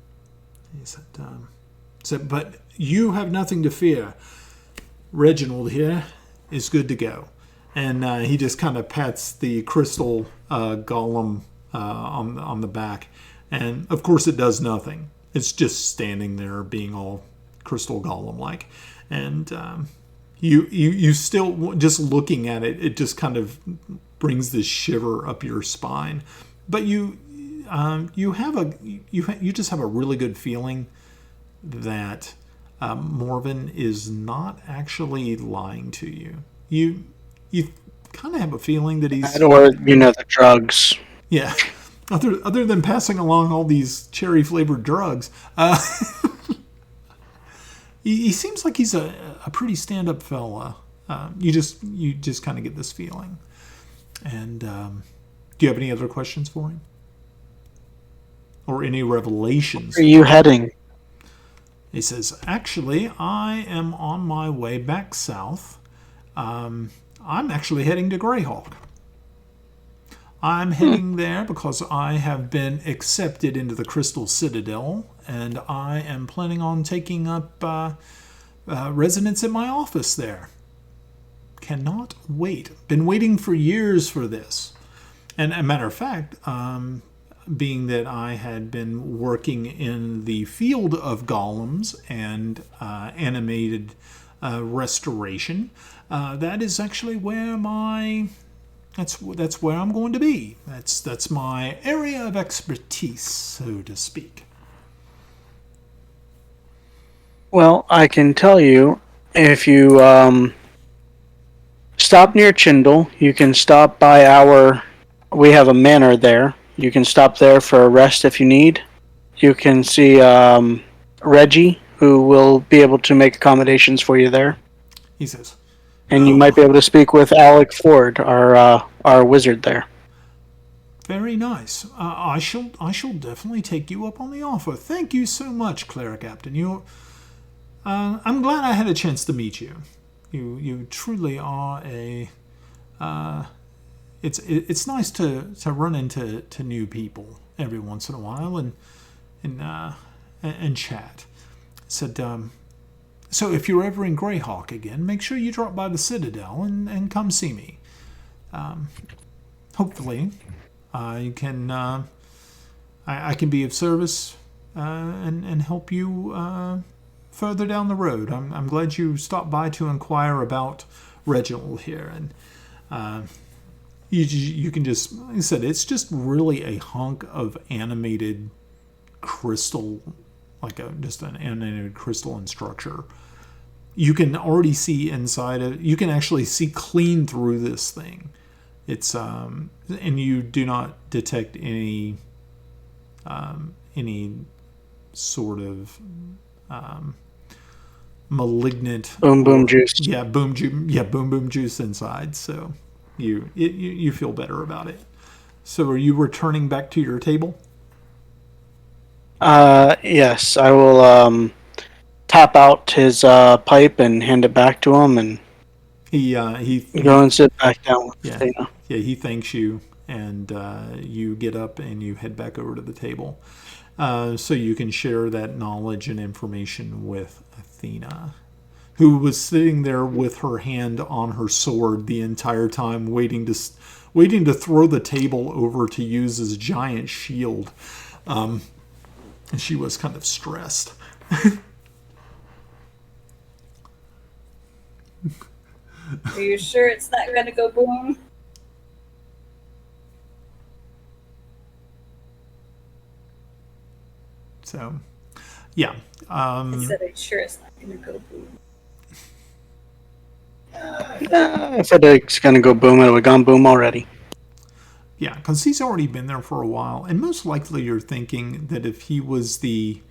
He said, but you have nothing to fear. Reginald here is good to go. And he just kind of pats the crystal golem on the back. And, of course, it does nothing. It's just standing there being all crystal golem-like. And you still, just looking at it, it just kind of brings this shiver up your spine. But you just have a really good feeling that Morven is not actually lying to you. You kind of have a feeling that he's... Or, the drugs. Yeah. Other than passing along all these cherry-flavored drugs, he seems like he's a pretty stand-up fella. You just kind of get this feeling. And do you have any other questions for him? Or any revelations? Where are you heading? He says, actually, I am on my way back south. I'm actually heading to Greyhawk. I'm heading there because I have been accepted into the Crystal Citadel, and I am planning on taking up residence in my office there. Cannot wait. Been waiting for years for this. And a matter of fact, being that I had been working in the field of golems and animated restoration, that is actually where that's where I'm going to be. That's my area of expertise, so to speak. Well, I can tell you, if you stop near Chindle, you can stop by we have a manor there. You can stop there for a rest if you need. You can see Reggie, who will be able to make accommodations for you there. He says. And you might be able to speak with Alec Ford, our wizard there. Very nice. I shall definitely take you up on the offer. Thank you so much, Cleric Captain. I'm glad I had a chance to meet you. You truly are a it's nice to run into new people every once in a while and chat. Said, so if you're ever in Greyhawk again, make sure you drop by the Citadel and come see me. Hopefully, you can I can be of service and help you further down the road. I'm glad you stopped by to inquire about Reginald here, and you can just, like I said, it's just really a hunk of animated crystal, like just an animated crystalline structure. You can already see inside it. You can actually see clean through this thing. It's and you do not detect any sort of malignant boom juice. boom juice inside. So you feel better about it. So are you returning back to your table? Yes, I will tap out his pipe and hand it back to him, and He go and sit back down with yeah, Athena. yeah, he thanks you, and you get up and you head back over to the table, so you can share that knowledge and information with Athena, who was sitting there with her hand on her sword the entire time, waiting to throw the table over to use as a giant shield. And she was kind of stressed. Are you sure it's not gonna go boom? So, yeah. I said, are you sure it's not gonna go boom? If it's gonna go boom, it would have gone boom already. Yeah, because he's already been there for a while, and most likely you're thinking that if he was the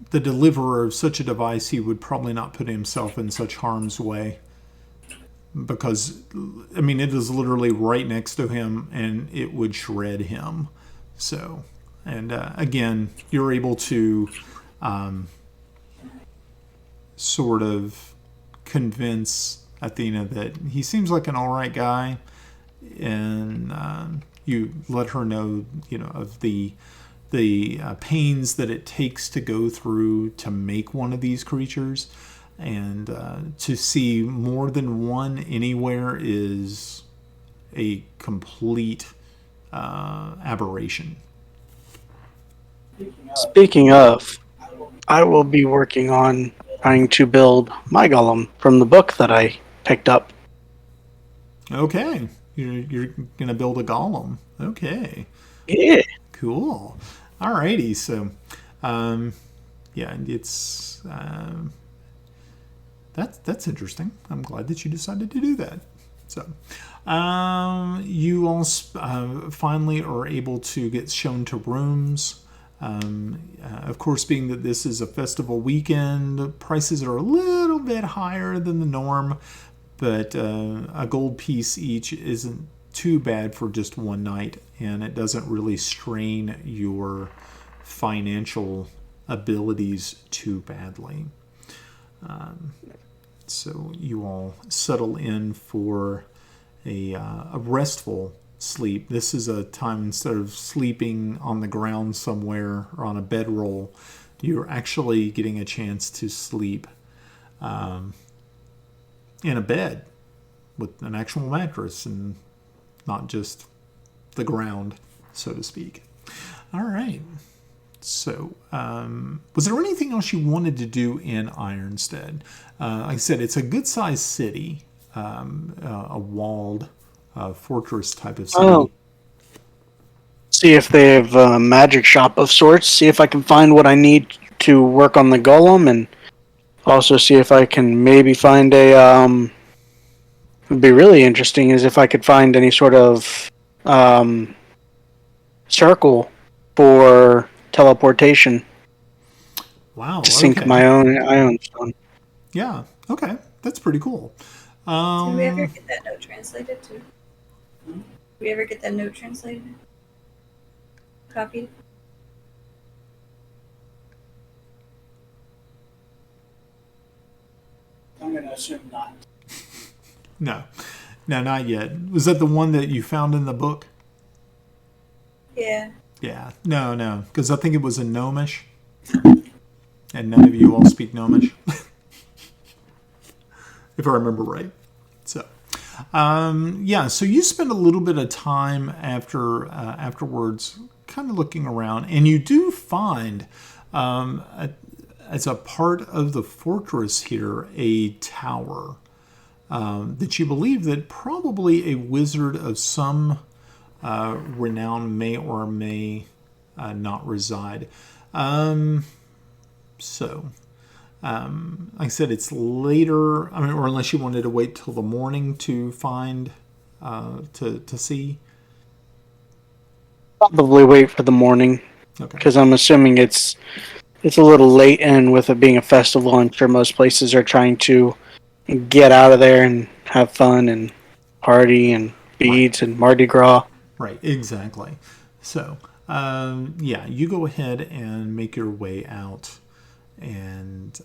deliverer of such a device, he would probably not put himself in such harm's way, because I mean it is literally right next to him, and it would shred him. So, and again, you're able to sort of convince Athena that he seems like an all right guy. And you let her know, of the pains that it takes to go through to make one of these creatures, and to see more than one anywhere is a complete aberration. Speaking of, I will be working on trying to build my golem from the book that I picked up. Okay, you're gonna build a golem. Okay. Yeah. Cool. Alrighty. So, yeah, it's that's interesting. I'm glad that you decided to do that. So, you all finally are able to get shown to rooms. Of course, being that this is a festival weekend, prices are a little bit higher than the norm, but a gold piece each isn't too bad for just one night, and it doesn't really strain your financial abilities too badly. So you all settle in for a restful sleep. This is a time, instead of sleeping on the ground somewhere or on a bedroll, you're actually getting a chance to sleep in a bed with an actual mattress and not just the ground, so to speak. All right. So, was there anything else you wanted to do in Ironstead? Like I said, it's a good-sized city, a walled fortress type of city. Oh. See if they have a magic shop of sorts. See if I can find what I need to work on the golem, and also see if I can maybe find a. Would be really interesting is if I could find any sort of circle for teleportation. Wow. To sync Okay. my own stone. Yeah. Okay. That's pretty cool. Did we ever get that note translated too? Did we ever get that note translated? Copied? I'm going to assume not. No. No, not yet. Was that the one that you found in the book? Yeah. Yeah. No. Because I think it was in Gnomish. And none of you all speak Gnomish. If I remember right. So, so you spend a little bit of time afterwards kind of looking around. And you do find, as a part of the fortress here, a tower. That you believe that probably a wizard of some renown may or may not reside. Like I said, it's later. I mean, or unless you wanted to wait till the morning to find to see. Probably wait for the morning Okay. because I'm assuming it's a little late, and with it being a festival, I'm sure most places are trying to get out of there and have fun and party and beads and Mardi Gras. Right. Exactly. So, you go ahead and make your way out. And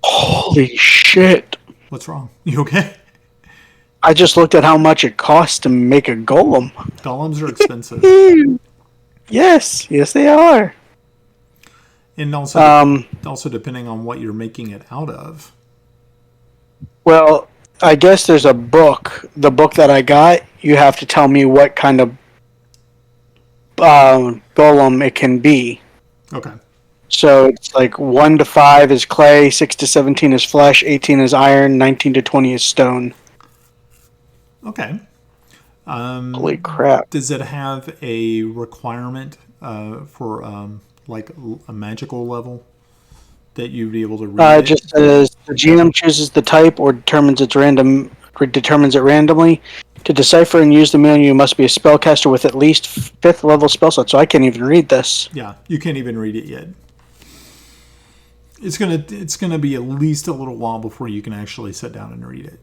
Holy shit! what's wrong? You okay? I just looked at how much it costs to make a golem. Golems are expensive. Yes, they are. And also depending on what you're making it out of. Well, I guess there's a book. The book that I got, you have to tell me what kind of golem it can be. Okay. So it's like 1 to 5 is clay, 6 to 17 is flesh, 18 is iron, 19 to 20 is stone. Okay. Holy crap. Does it have a requirement for like a magical level that you'd be able to read? It just says the GM chooses the type or determines it randomly. To decipher and use the menu, you must be a spellcaster with at least 5th level spell slot. So I can't even read this. Yeah, you can't even read it yet. It's gonna be at least a little while before you can actually sit down and read it.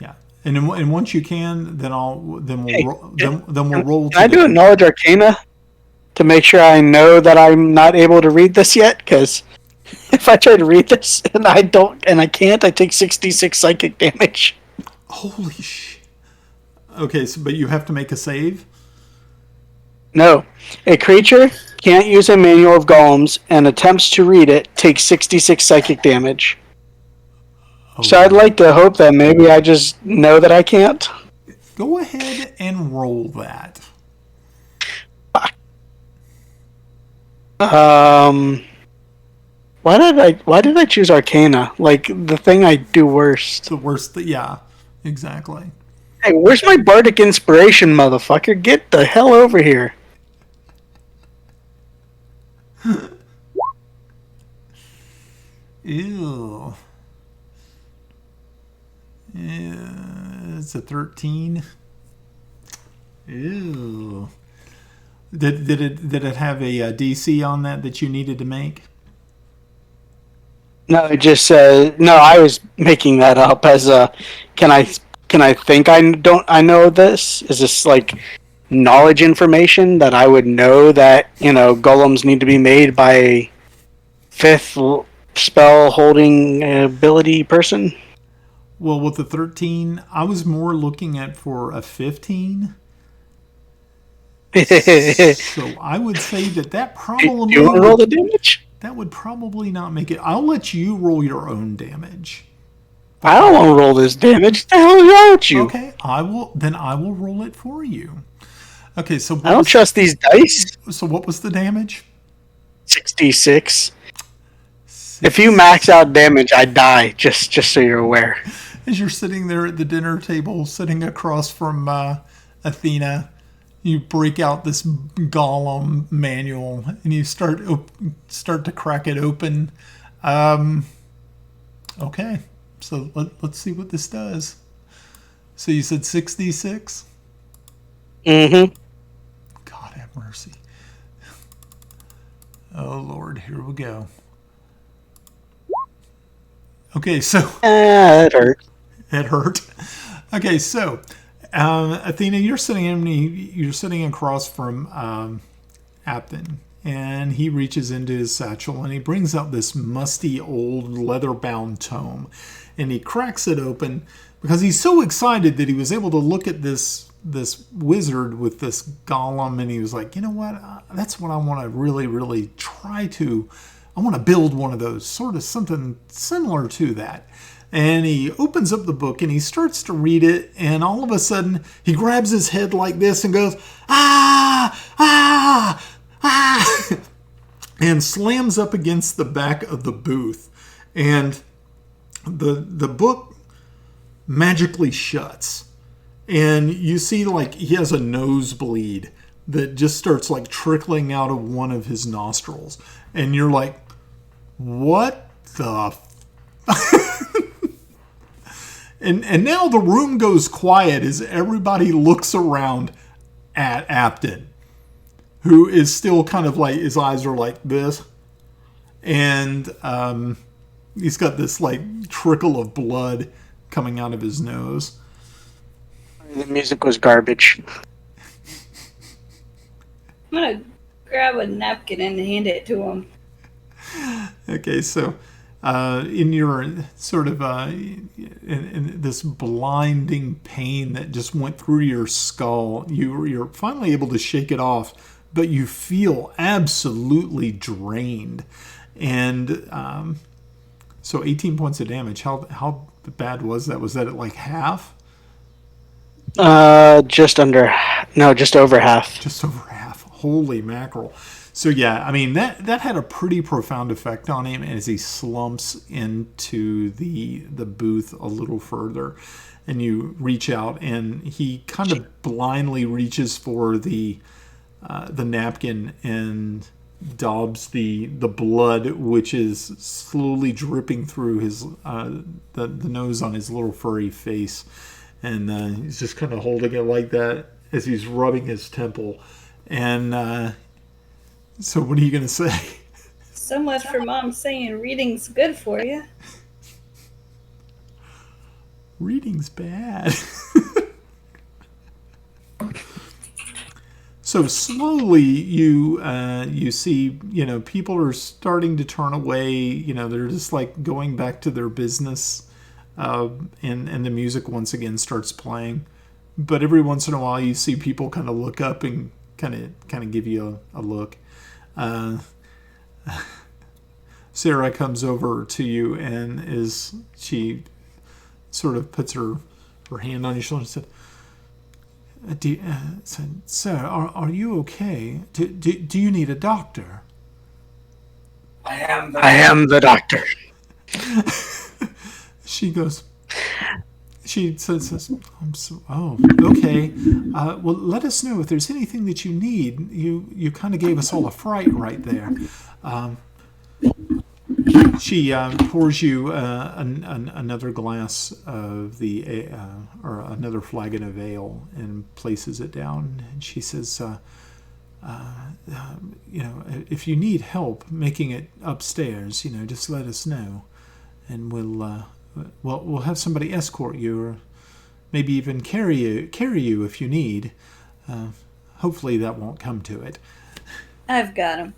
Yeah, and once you can, then we'll roll. Can I do a knowledge arcana to make sure I know that I'm not able to read this yet? Because if I try to read this and I can't, I take 66 psychic damage. Holy shit! Okay, but you have to make a save. No, a creature can't use a manual of golems and attempts to read it takes 66 psychic damage. Oh, so I'd like to hope that maybe I just know that I can't. Go ahead and roll that. Why did I choose Arcana? Like the thing I do worst. The worst. Yeah, exactly. Hey, where's my bardic inspiration, motherfucker? Get the hell over here. Ew. Yeah, it's a 13. Ew. Did it have a DC on that you needed to make? No, it just says no. I was making that up as a. Can I think I know this? Is this like knowledge information that I would know that golems need to be made by a 5th spell holding ability person? Well, with the 13, I was more looking at for a 15. So I would say that probably... Do you want to roll the damage? That would probably not make it. I'll let you roll your own damage. I don't want to roll this damage. What the hell is wrong with you? Okay, I will roll it for you. Okay, so... I don't trust these dice. So what was the damage? 66. If you max out damage, I die, just so you're aware. As you're sitting there at the dinner table, sitting across from Athena, you break out this golem manual and you start to crack it open. Okay, so let's see what this does. So you said 66? Mm-hmm. God have mercy. Oh, Lord, here we go. Okay, so... That hurt. It hurt. Okay, so Athena, you're sitting across from Apton, and he reaches into his satchel and he brings out this musty old leather-bound tome, and he cracks it open because he's so excited that he was able to look at this wizard with this golem, and he was like, you know what, that's what I want to really, really try to. I want to build one of those, sort of something similar to that. And he opens up the book and he starts to read it, and all of a sudden he grabs his head like this and goes, ah, ah, ah, and slams up against the back of the booth. And the book magically shuts. And you see, like, he has a nosebleed that just starts, like, trickling out of one of his nostrils. And you're like, what the And now the room goes quiet as everybody looks around at Apton, who is still kind of like, his eyes are like this. And he's got this, like, trickle of blood coming out of his nose. The music was garbage. I'm gonna grab a napkin and hand it to him. Okay, so in your sort of in this blinding pain that just went through your skull, you're finally able to shake it off, but you feel absolutely drained. And so 18 points of damage. How bad was that? Was that at like half? Just over half. Just over half. Holy mackerel. So yeah, I mean, that had a pretty profound effect on him as he slumps into the booth a little further. And you reach out, and he kind of blindly reaches for the napkin and daubs the blood, which is slowly dripping through his the nose on his little furry face. And he's just kind of holding it like that as he's rubbing his temple. And so what are you going to say? So much for Mom saying reading's good for you. Reading's bad. So slowly you see, people are starting to turn away. They're just like going back to their business. And the music once again starts playing, but every once in a while you see people kind of look up and kind of give you a look. Sarah comes over to you, and she sort of puts her hand on your shoulder and said, "Sir, are you okay? Do you need a doctor?" I am the doctor. She says, oh, okay. Well, let us know if there's anything that you need. You kind of gave us all a fright right there. She pours you another glass of or another flagon of ale and places it down. And she says, if you need help making it upstairs, just let us know, and we'll have somebody escort you, or maybe even carry you if you need. Hopefully that won't come to it. I've got him.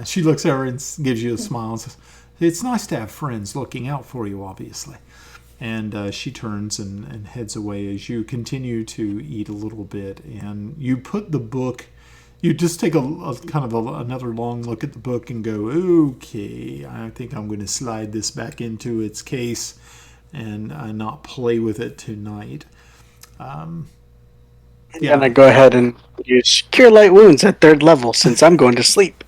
She looks over and gives you a smile and says, "It's nice to have friends looking out for you, obviously." And she turns and heads away as you continue to eat a little bit. And you put the book, you just take a kind of another long look at the book and go, okay, I think I'm going to slide this back into its case and not play with it tonight. Yeah. And I go ahead and use Cure Light Wounds at 3rd level since I'm going to sleep.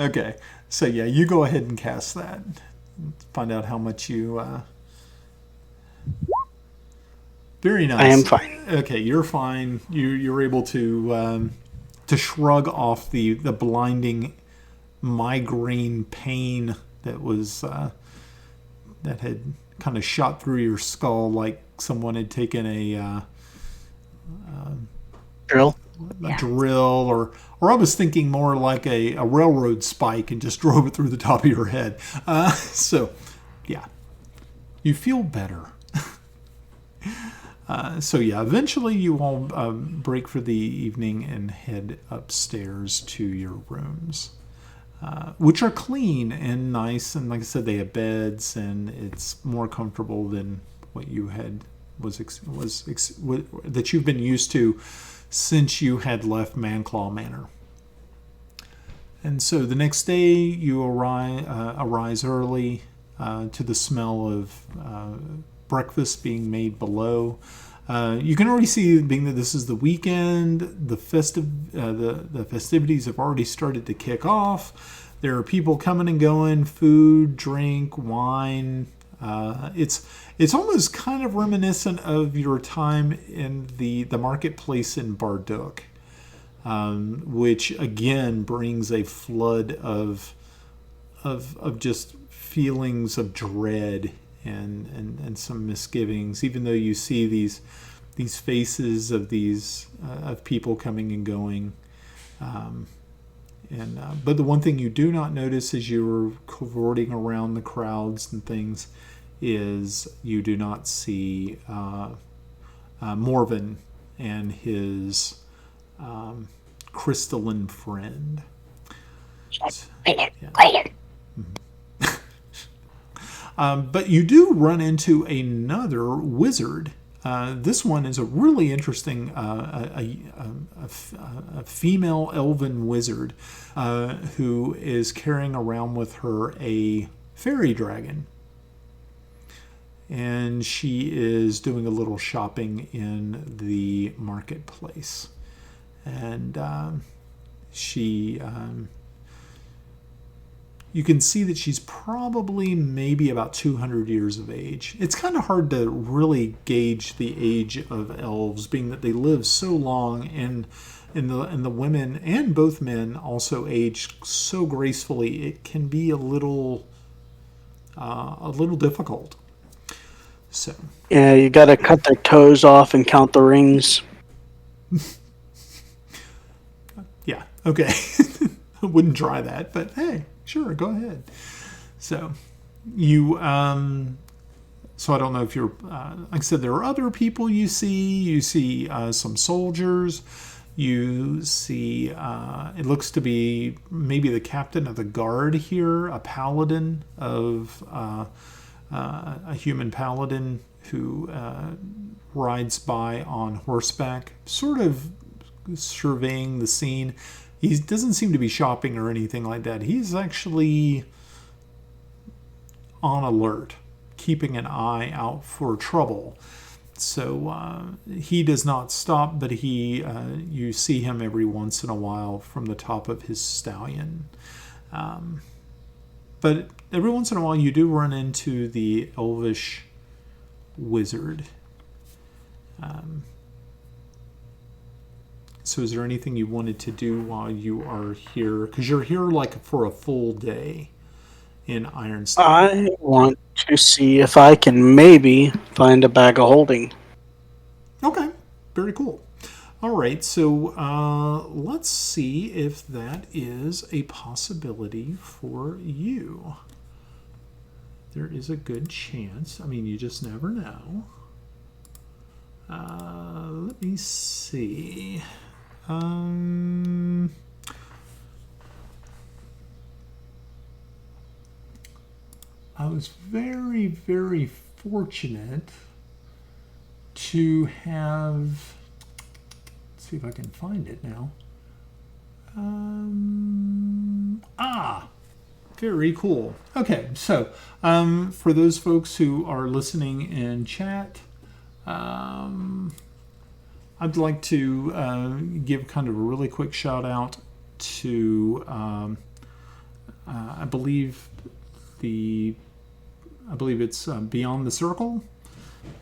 Okay. So yeah, you go ahead and cast that. Find out how much you... Very nice. I am fine. Okay, you're fine. You're able to shrug off the blinding migraine pain that was that had kind of shot through your skull like someone had taken a drill, or I was thinking more like a railroad spike and just drove it through the top of your head. So yeah, you feel better. So yeah, eventually you all break for the evening and head upstairs to your rooms, which are clean and nice. And like I said, they have beds, and it's more comfortable than what you had that you've been used to since you had left Manclaw Manor. And so the next day you arise early to the smell of breakfast being made below. You can already see, being that this is the weekend, the festivities have already started to kick off. There are people coming and going, food, drink, wine. It's almost kind of reminiscent of your time in the marketplace in Barduk, which again brings a flood of just feelings of dread and some misgivings, even though you see these faces of these of people coming and going. But the one thing you do not notice as you're cavorting around the crowds and things is you do not see Morven and his crystalline friend. Yeah. But you do run into another wizard. This one is a really interesting a female elven wizard who is carrying around with her a fairy dragon. And she is doing a little shopping in the marketplace. And she... you can see that she's probably maybe about 200 years of age. It's kind of hard to really gauge the age of elves, being that they live so long, and the women and both men also age so gracefully. It can be a little difficult. So yeah, you got to cut their toes off and count the rings. Yeah. Okay. I wouldn't try that, but hey. Sure, go ahead. So, you, so I don't know if you're, like I said, there are other people you see. You see some soldiers. You see, it looks to be maybe the captain of the guard here, a paladin of, a human paladin who rides by on horseback, sort of surveying the scene. He doesn't seem to be shopping or anything like that. He's actually on alert, keeping an eye out for trouble. So he does not stop, but you see him every once in a while from the top of his stallion. But every once in a while you do run into the Elvish Wizard. So is there anything you wanted to do while you are here? Because you're here like for a full day in Ironstead. I want to see if I can maybe find a bag of holding. Okay, very cool. All right, so let's see if that is a possibility for you. There is a good chance. I mean, you just never know. Let me see. I was very, very fortunate to have... Let's see if I can find it now. Very cool. Okay, so for those folks who are listening in chat, I'd like to give kind of a really quick shout out to I believe it's Beyond the Circle,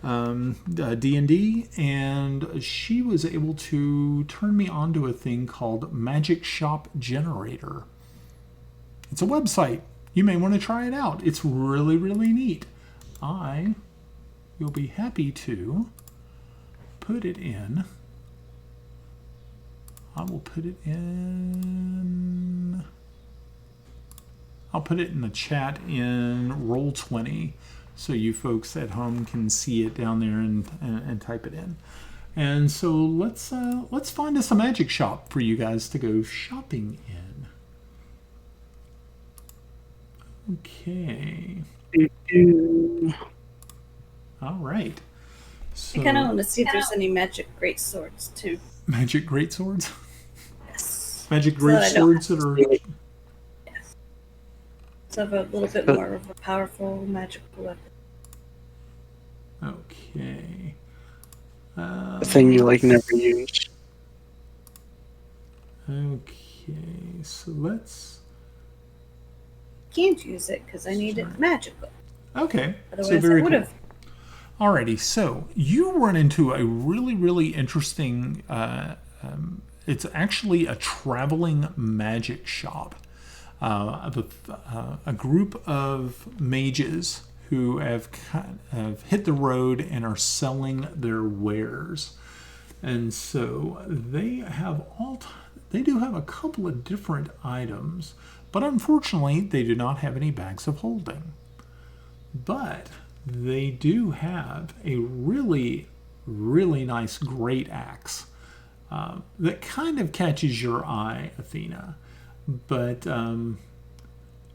D&D, and she was able to turn me onto a thing called Magic Shop Generator. It's a website. You may want to try it out. It's really, really neat. I will be happy to put it in. I'll put it in the chat in Roll20 so you folks at home can see it down there and type it in. And so let's find us a magic shop for you guys to go shopping in. Okay. All right. So, I kind of want to see if there's any magic great swords too. magic greatswords? Yes. Magic So that I don't greatswords that are... Yes. So have a little bit more of a powerful magical weapon. Okay. The thing you like never use. Okay, so let's... Can't use it because I need it magical. Okay, Otherwise, so very I would cool. have. Alrighty, so you run into a really, really interesting... it's actually a traveling magic shop. A group of mages who have hit the road and are selling their wares. And so they do have a couple of different items, but unfortunately they do not have any bags of holding. But they do have a really, really nice great axe that kind of catches your eye, Athena. But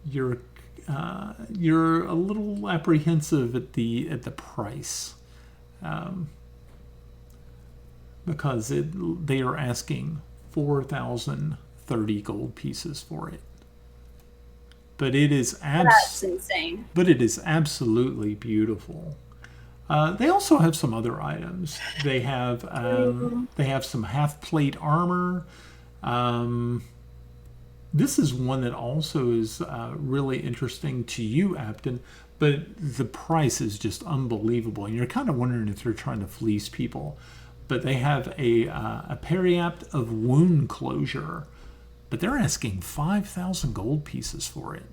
you're a little apprehensive at the price, because they are asking 4,030 gold pieces for it. But it is That's insane. But it is absolutely beautiful. They also have some other items. They have some half plate armor. This is one that also is really interesting to you, Apton, but the price is just unbelievable. And you're kind of wondering if they're trying to fleece people. But they have a periapt of wound closure, but they're asking 5,000 gold pieces for it.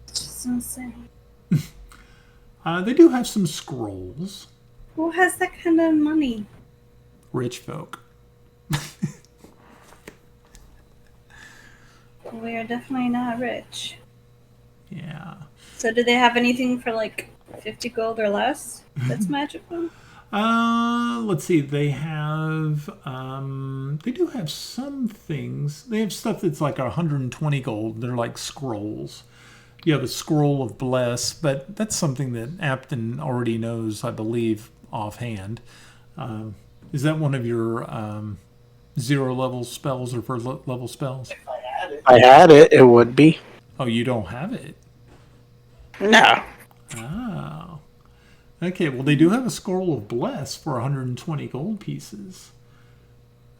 It's just insane. They do have some scrolls. Who has that kind of money? Rich folk. We are definitely not rich. Yeah. So do they have anything for like 50 gold or less that's magical? Let's see. They do have some things. They have stuff that's like 120 gold. They're like scrolls. You have a scroll of bless, but that's something that Apton already knows, I believe, offhand. Is that one of your 0 level spells or first level spells? If I had it. I had it, it would be. Oh, you don't have it? No. Oh. Okay, well, they do have a scroll of bless for 120 gold pieces.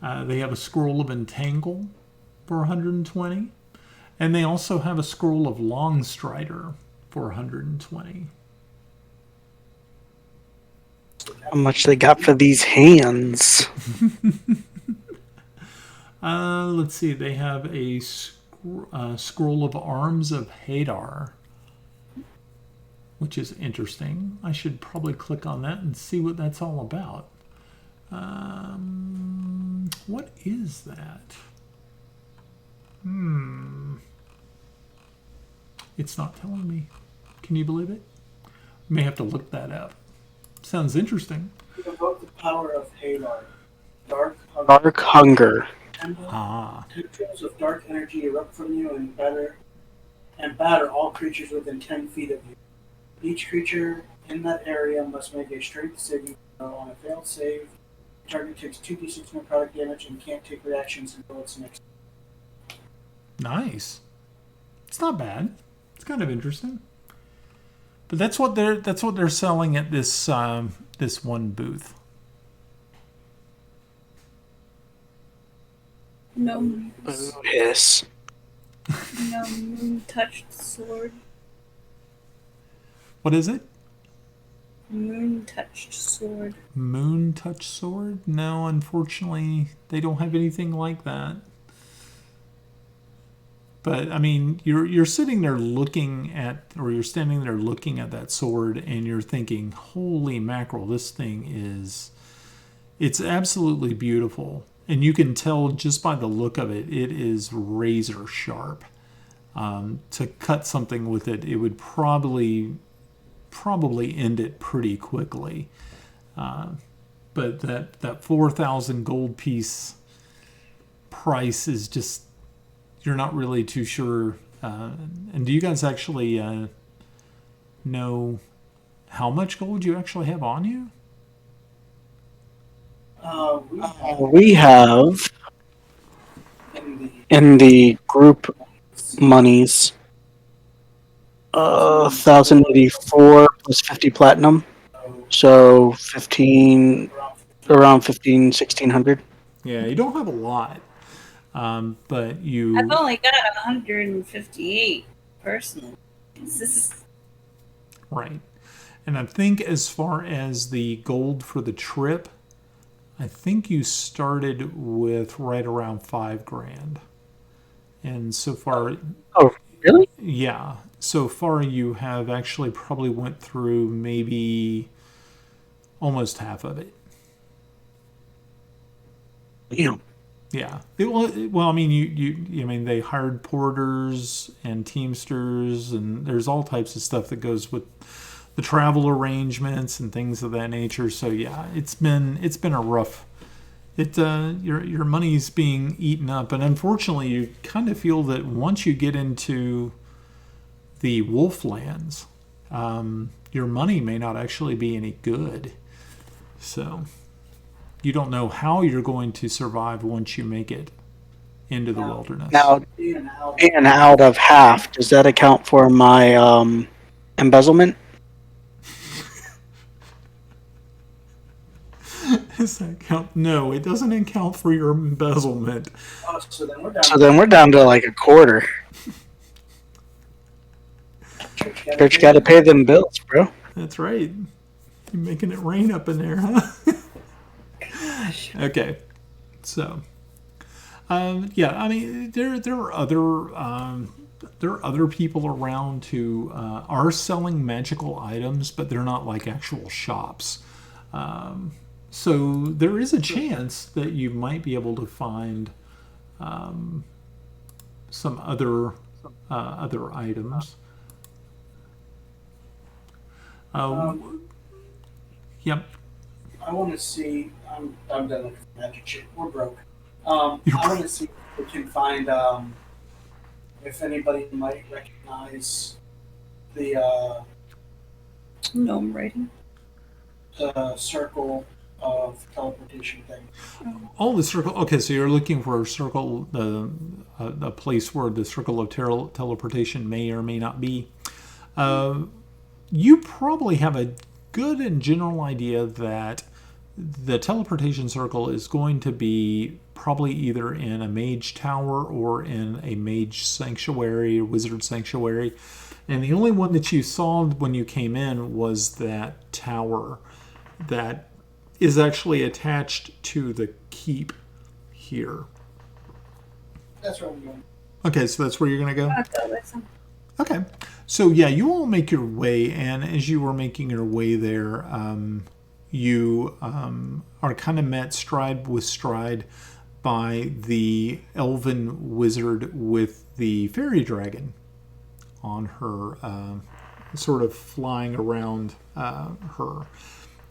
They have a scroll of entangle for 120. And they also have a scroll of Longstrider for 120. How much they got for these hands? Let's see. They have a scroll of Arms of Hadar, which is interesting. I should probably click on that and see what that's all about. What is that? It's not telling me. Can you believe it? May have to look that up. Sounds interesting. You invoke the power of Hadar. Dark Hunger. Tendrils of dark energy erupt from you and batter all creatures within 10 feet of you. Each creature in that area must make a strength saving throw. On a failed save, the target takes 2d6 more product damage and can't take reactions until its next. Nice. It's not bad. It's kind of interesting. But that's what they're selling at this this one booth. No, Yes. no moon-touched sword. What is it? Moon-touched sword. Moon touch sword? No, unfortunately, they don't have anything like that. But I mean, you're sitting there looking at, or you're standing there looking at that sword, and you're thinking, "Holy mackerel! This thing it's absolutely beautiful." And you can tell just by the look of it, it is razor sharp. To cut something with it, it would probably probably end it pretty quickly. But that 4,000 gold piece price is just, you're not really too sure. And do you guys actually know how much gold you actually have on you? We have in the group monies 1,084 plus 50 platinum, so 15, around 1,600. Yeah, you don't have a lot, but you. I've only got 158 personally. This is Right. And I think as far as the gold for the trip, I think you started with right around $5,000. And so far, Oh, really? yeah, so far you have actually probably went through maybe almost half of it. Yeah. Yeah. Well, I mean, I mean, they hired porters and teamsters, and there's all types of stuff that goes with the travel arrangements and things of that nature. So yeah, it's been a rough. Your money's being eaten up, and unfortunately, you kind of feel that once you get into the Wolflands, your money may not actually be any good. So you don't know how you're going to survive once you make it into the wilderness. Now, being out of half, does that account for my embezzlement? Does that count? No, it doesn't account for your embezzlement. Oh, so then we're down to like a quarter. Church got to pay them bills, bro. That's right. You're making it rain up in there, huh? Okay, so yeah, I mean there are other people around who are selling magical items, but they're not like actual shops. So there is a chance that you might be able to find some other items. Yep. I want to see. I'm done with magic shit. We're broke. I want to see if we can find if anybody might recognize the gnome writing. Circle of teleportation thing. Oh, the circle. Okay, so you're looking for a circle, a place where the circle of teleportation may or may not be. You probably have a good and general idea that the teleportation circle is going to be probably either in a mage tower or in a mage sanctuary, wizard sanctuary. And the only one that you saw when you came in was that tower that is actually attached to the keep here. That's where I'm going. Okay, so that's where you're going to go? I'll go with them. Okay. So, yeah, you all make your way, and as you were making your way there, you are kind of met stride with stride by the Elven Wizard with the fairy dragon on her, sort of flying around her.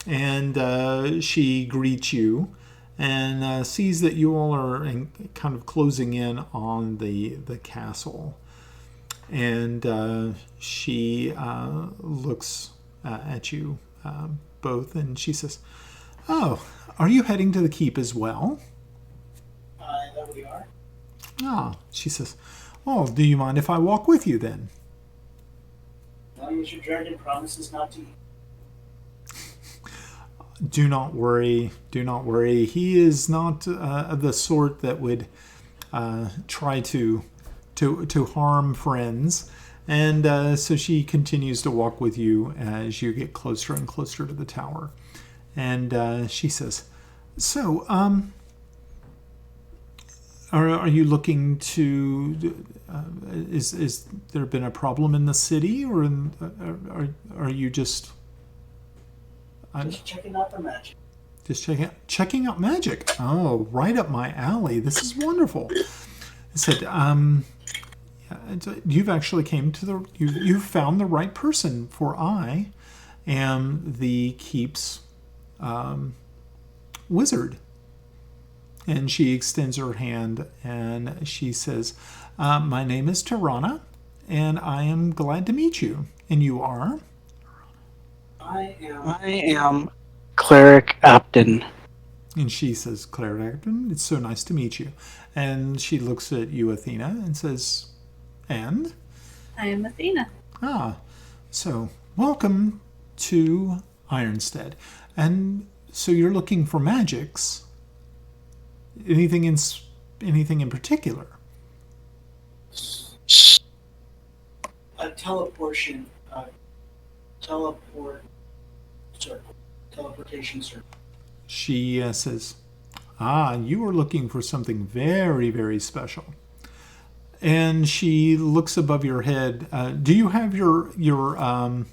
And she greets you and sees that you all are kind of closing in on the castle. And she looks at you both, and she says, "Oh, are you heading to the keep as well?" There we are. Ah, she says, "Oh, do you mind if I walk with you then?" Now your dragon promises not to eat. Do not worry. Do not worry. He is not the sort that would try to harm friends. And so she continues to walk with you as you get closer and closer to the tower. And she says, "So, are you looking to? Is there been a problem in the city, or are you just?" Just checking out the magic. Just checking out magic. Oh, right up my alley. This is wonderful. I said, you've actually came to you've found the right person, for I am the keep's wizard. And she extends her hand and she says, my name is Tirana, and I am glad to meet you. And you are? I am Cleric Apton. And she says, Cleric Apton, it's so nice to meet you. And she looks at you, Athena, and says, and? I am Athena. So welcome to Ironstead. And so you're looking for magics. Anything in particular? A teleportation teleportation circle. She says, you are looking for something very, very special. And she looks above your head. Do you have your ion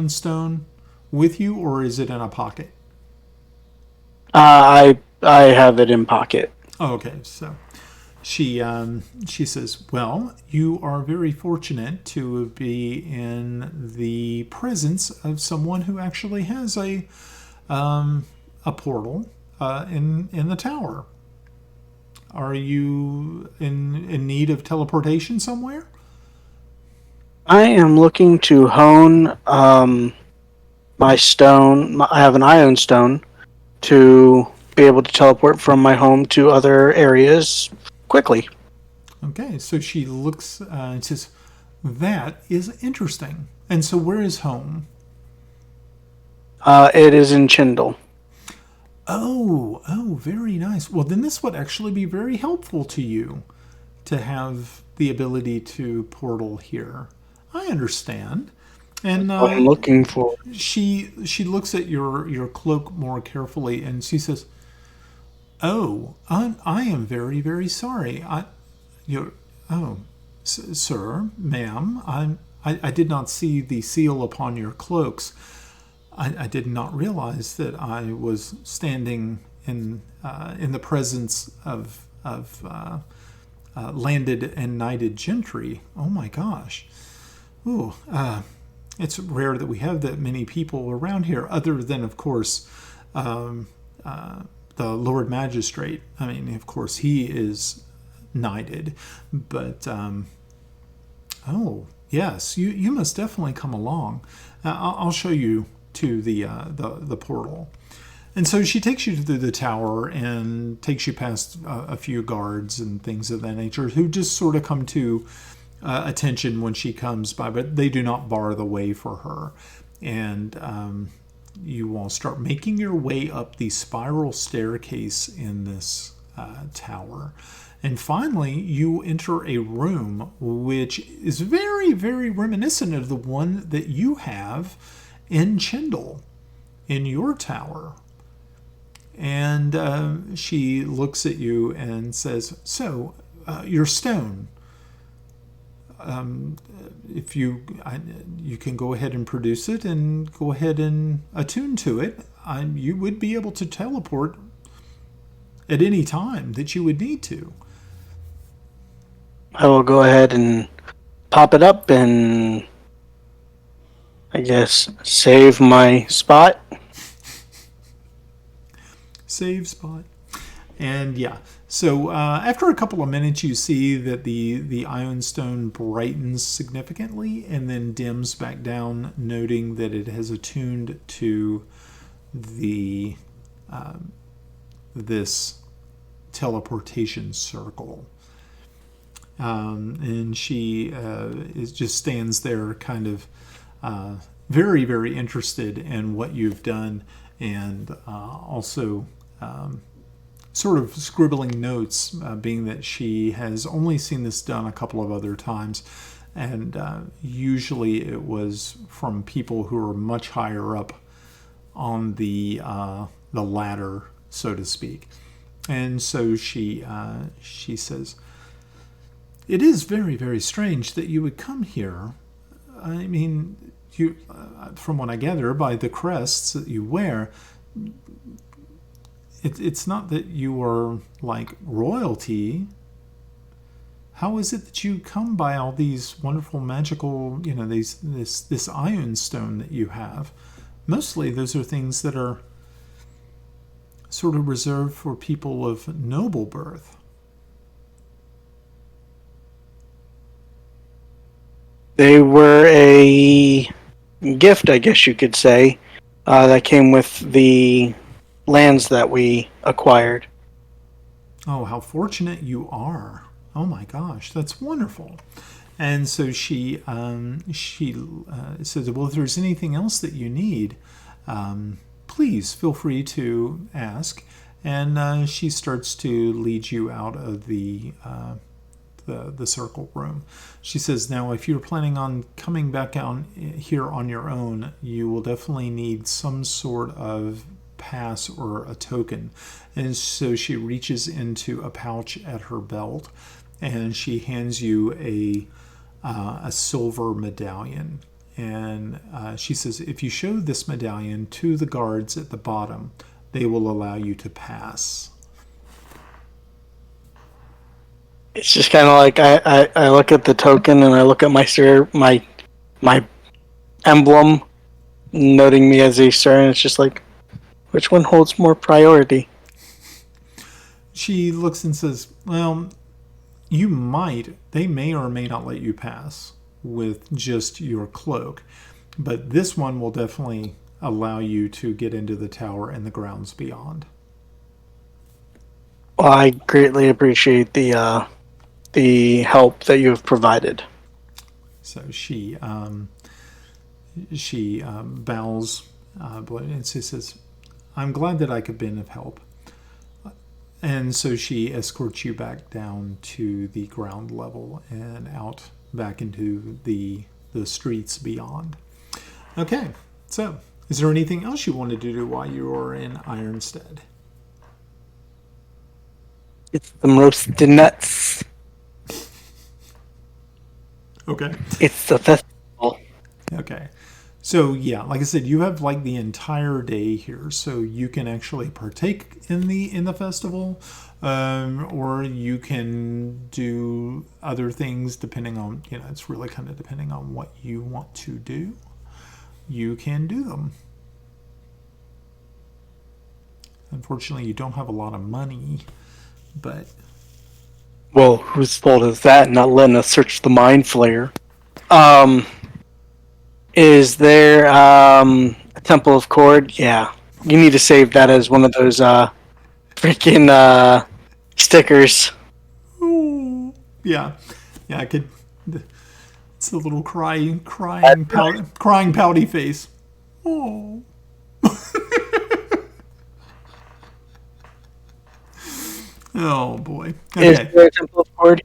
stone with you, or is it in a pocket? I have it in pocket. Oh, okay. So she says, well, you are very fortunate to be in the presence of someone who actually has a portal in the tower. Are you in need of teleportation somewhere? I am looking to hone my stone. I have an ion stone to be able to teleport from my home to other areas quickly. Okay, so she looks and says, that is interesting. And so where is home? It is in Chindle. Oh, very nice. Well, then this would actually be very helpful to you to have the ability to portal here. I understand. And What I'm looking for. She looks at your cloak more carefully, and she says, "Oh, I am very, very sorry. Sir, ma'am, I did not see the seal upon your cloaks. I did not realize that I was standing in the presence of landed and knighted gentry. Oh my gosh. Ooh, it's rare that we have that many people around here, other than, of course, the Lord Magistrate. I mean, of course, he is knighted, but oh yes, you must definitely come along. I'll show you to the portal." And so she takes you to the tower and takes you past a few guards and things of that nature, who just sort of come to attention when she comes by, but they do not bar the way for her. And you all start making your way up the spiral staircase in this tower. And finally, you enter a room which is very, very reminiscent of the one that you have in Chindle, in your tower. And she looks at you and says, "So, your stone. If you can go ahead and produce it and go ahead and attune to it, you would be able to teleport at any time that you would need to." I will go ahead and pop it up and, I guess, save my spot. Save spot. And yeah, so after a couple of minutes, you see that the ion stone brightens significantly and then dims back down, noting that it has attuned to the this teleportation circle. And she just stands there, kind of very, very interested in what you've done, and also sort of scribbling notes, being that she has only seen this done a couple of other times, and usually it was from people who are much higher up on the ladder, so to speak. And so she says, "It is very, very strange that you would come here. I mean, you, from what I gather by the crests that you wear, it's not that you are like royalty. how is it that you come by all these wonderful magical, this iron stone that you have? Mostly those are things that are sort of reserved for people of noble birth. They were a gift, I guess you could say, that came with the lands that we acquired. Oh, how fortunate you are. Oh my gosh, that's wonderful. And so she says, well, if there's anything else that you need, please feel free to ask. And she starts to lead you out of the circle room. She says, now, if you're planning on coming back out here on your own, you will definitely need some sort of pass or a token. And so she reaches into a pouch at her belt and she hands you a silver medallion. And she says, if you show this medallion to the guards at the bottom, they will allow you to pass. It's just kind of like I look at the token and I look at my emblem, noting me as a sir, and it's just like, which one holds more priority? She looks and says, well, they may or may not let you pass with just your cloak, but this one will definitely allow you to get into the tower and the grounds beyond. Well, I greatly appreciate the help that you have provided. So she bows and she says, I'm glad that I could be of help. And so she escorts you back down to the ground level and out back into the streets beyond. Okay, so is there anything else you wanted to do while you were in Ironstead? It's the roasted nuts. Okay. It's the festival. Okay. So yeah, like I said, you have like the entire day here, so you can actually partake in the festival, or you can do other things depending on, it's really kind of depending on what you want to do. You can do them. Unfortunately, you don't have a lot of money, but Well, whose fault is that? Not letting us search the mind flayer. Is there a Temple of Cord? Yeah. You need to save that as one of those freaking stickers. ooh, yeah, I could. It's a little crying, pouty face. Oh. Oh boy. Okay. Is there a Temple of Cord?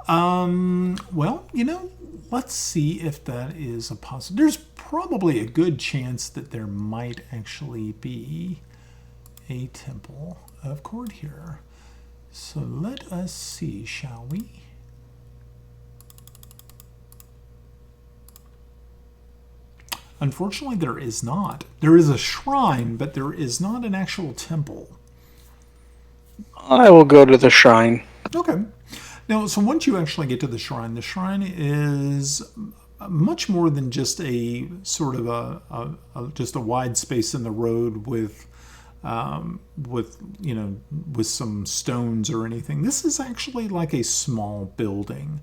Well, let's see if that is a possibility. There's probably a good chance that there might actually be a Temple of Cord here. So let us see, shall we? Unfortunately, there is not. There is a shrine, but there is not an actual temple. I will go to the shrine. Okay. Now, so once you actually get to the shrine is much more than just a sort of just a wide space in the road with some stones or anything. This is actually like a small building.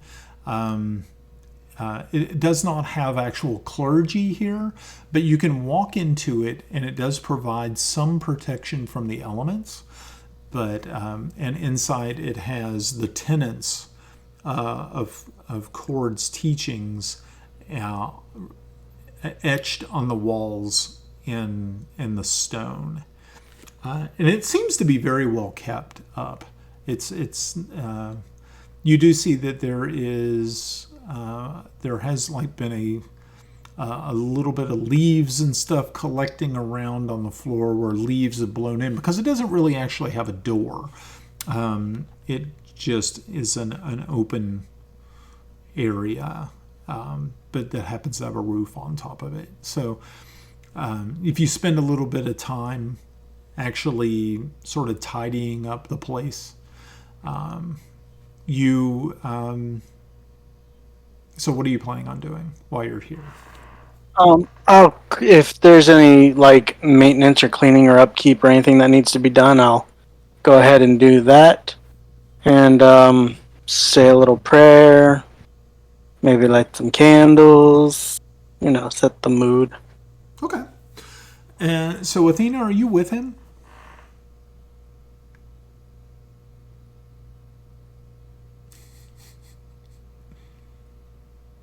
It does not have actual clergy here, but you can walk into it, and it does provide some protection from the elements. But and inside it has the tenets of Cord's teachings etched on the walls in the stone, and it seems to be very well kept up. It's you do see that there has like been a little bit of leaves and stuff collecting around on the floor where leaves have blown in, because it doesn't really actually have a door. It just is an open area, but that happens to have a roof on top of it. So if you spend a little bit of time actually sort of tidying up the place, you. So what are you planning on doing while you're here? If there's any like maintenance or cleaning or upkeep or anything that needs to be done, I'll go ahead and do that, and say a little prayer, maybe light some candles, set the mood. Okay. And so, Athena, are you with him?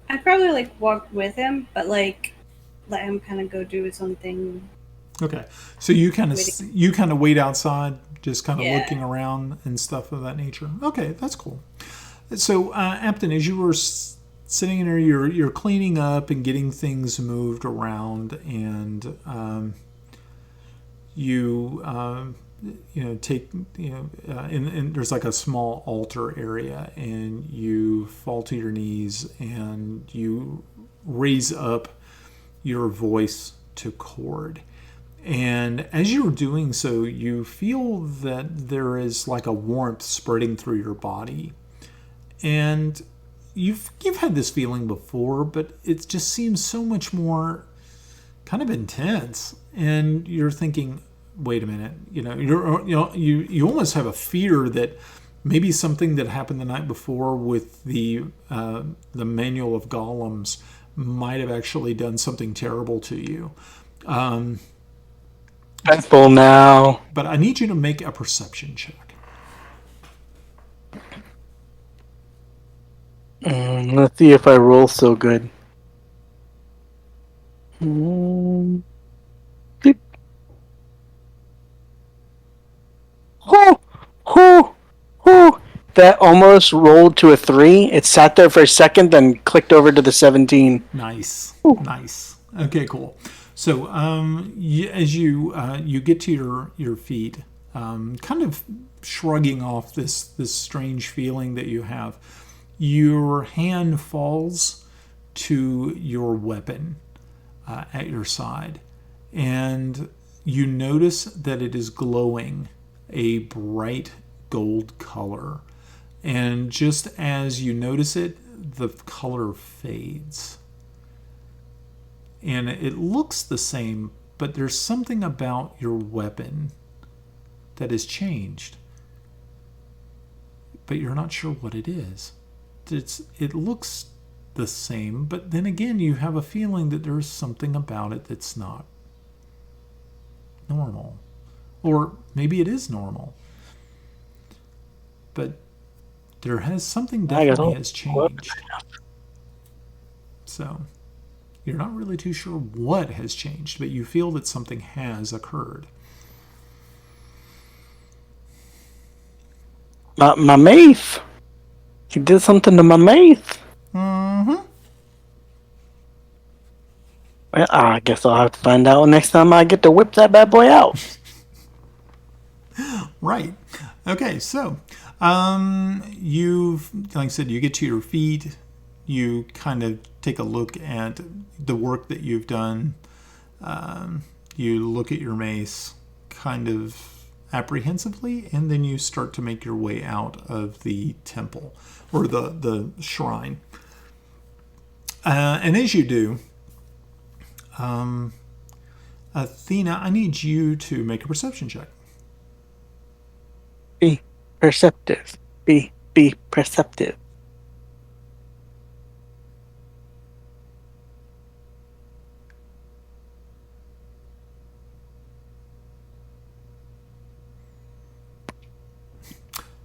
I'd probably like walk with him, but like let him kind of go do his own thing. Okay. So you kind of wait outside, just kind of Yeah. looking around and stuff of that nature. Okay, that's cool. So, Apton, as you were sitting in there, you're cleaning up and getting things moved around, and you take and there's like a small altar area, and you fall to your knees and you raise up your voice to chord. And as you're doing so, you feel that there is like a warmth spreading through your body. And you've had this feeling before, but it just seems so much more kind of intense. And you're thinking, wait a minute, you almost have a fear that maybe something that happened the night before with the manual of golems might have actually done something terrible to you. Thankful now. But I need you to make a perception check. Let's see if I roll so good. Beep. Oh, oh, oh. That almost rolled to a 3. It sat there for a second, then clicked over to the 17. Nice. Nice. Okay, cool. So as you get to your feet, kind of shrugging off this strange feeling that you have, your hand falls to your weapon at your side, and you notice that it is glowing a bright gold color. And just as you notice it, the color fades. And it looks the same, but there's something about your weapon that has changed. But you're not sure what it is. It looks the same, but then again, you have a feeling that there's something about it that's not normal. Or maybe it is normal. But there has something definitely has changed. So you're not really too sure what has changed, but you feel that something has occurred. My mace. He did something to my mace. Mm-hmm. Well, I guess I'll have to find out next time I get to whip that bad boy out. Right. Okay, so you've, like I said, you get to your feet. You kind of take a look at the work that you've done. You look at your mace kind of apprehensively, and then you start to make your way out of the temple or the shrine. And as you do, Athena, I need you to make a perception check. Be perceptive. Be perceptive.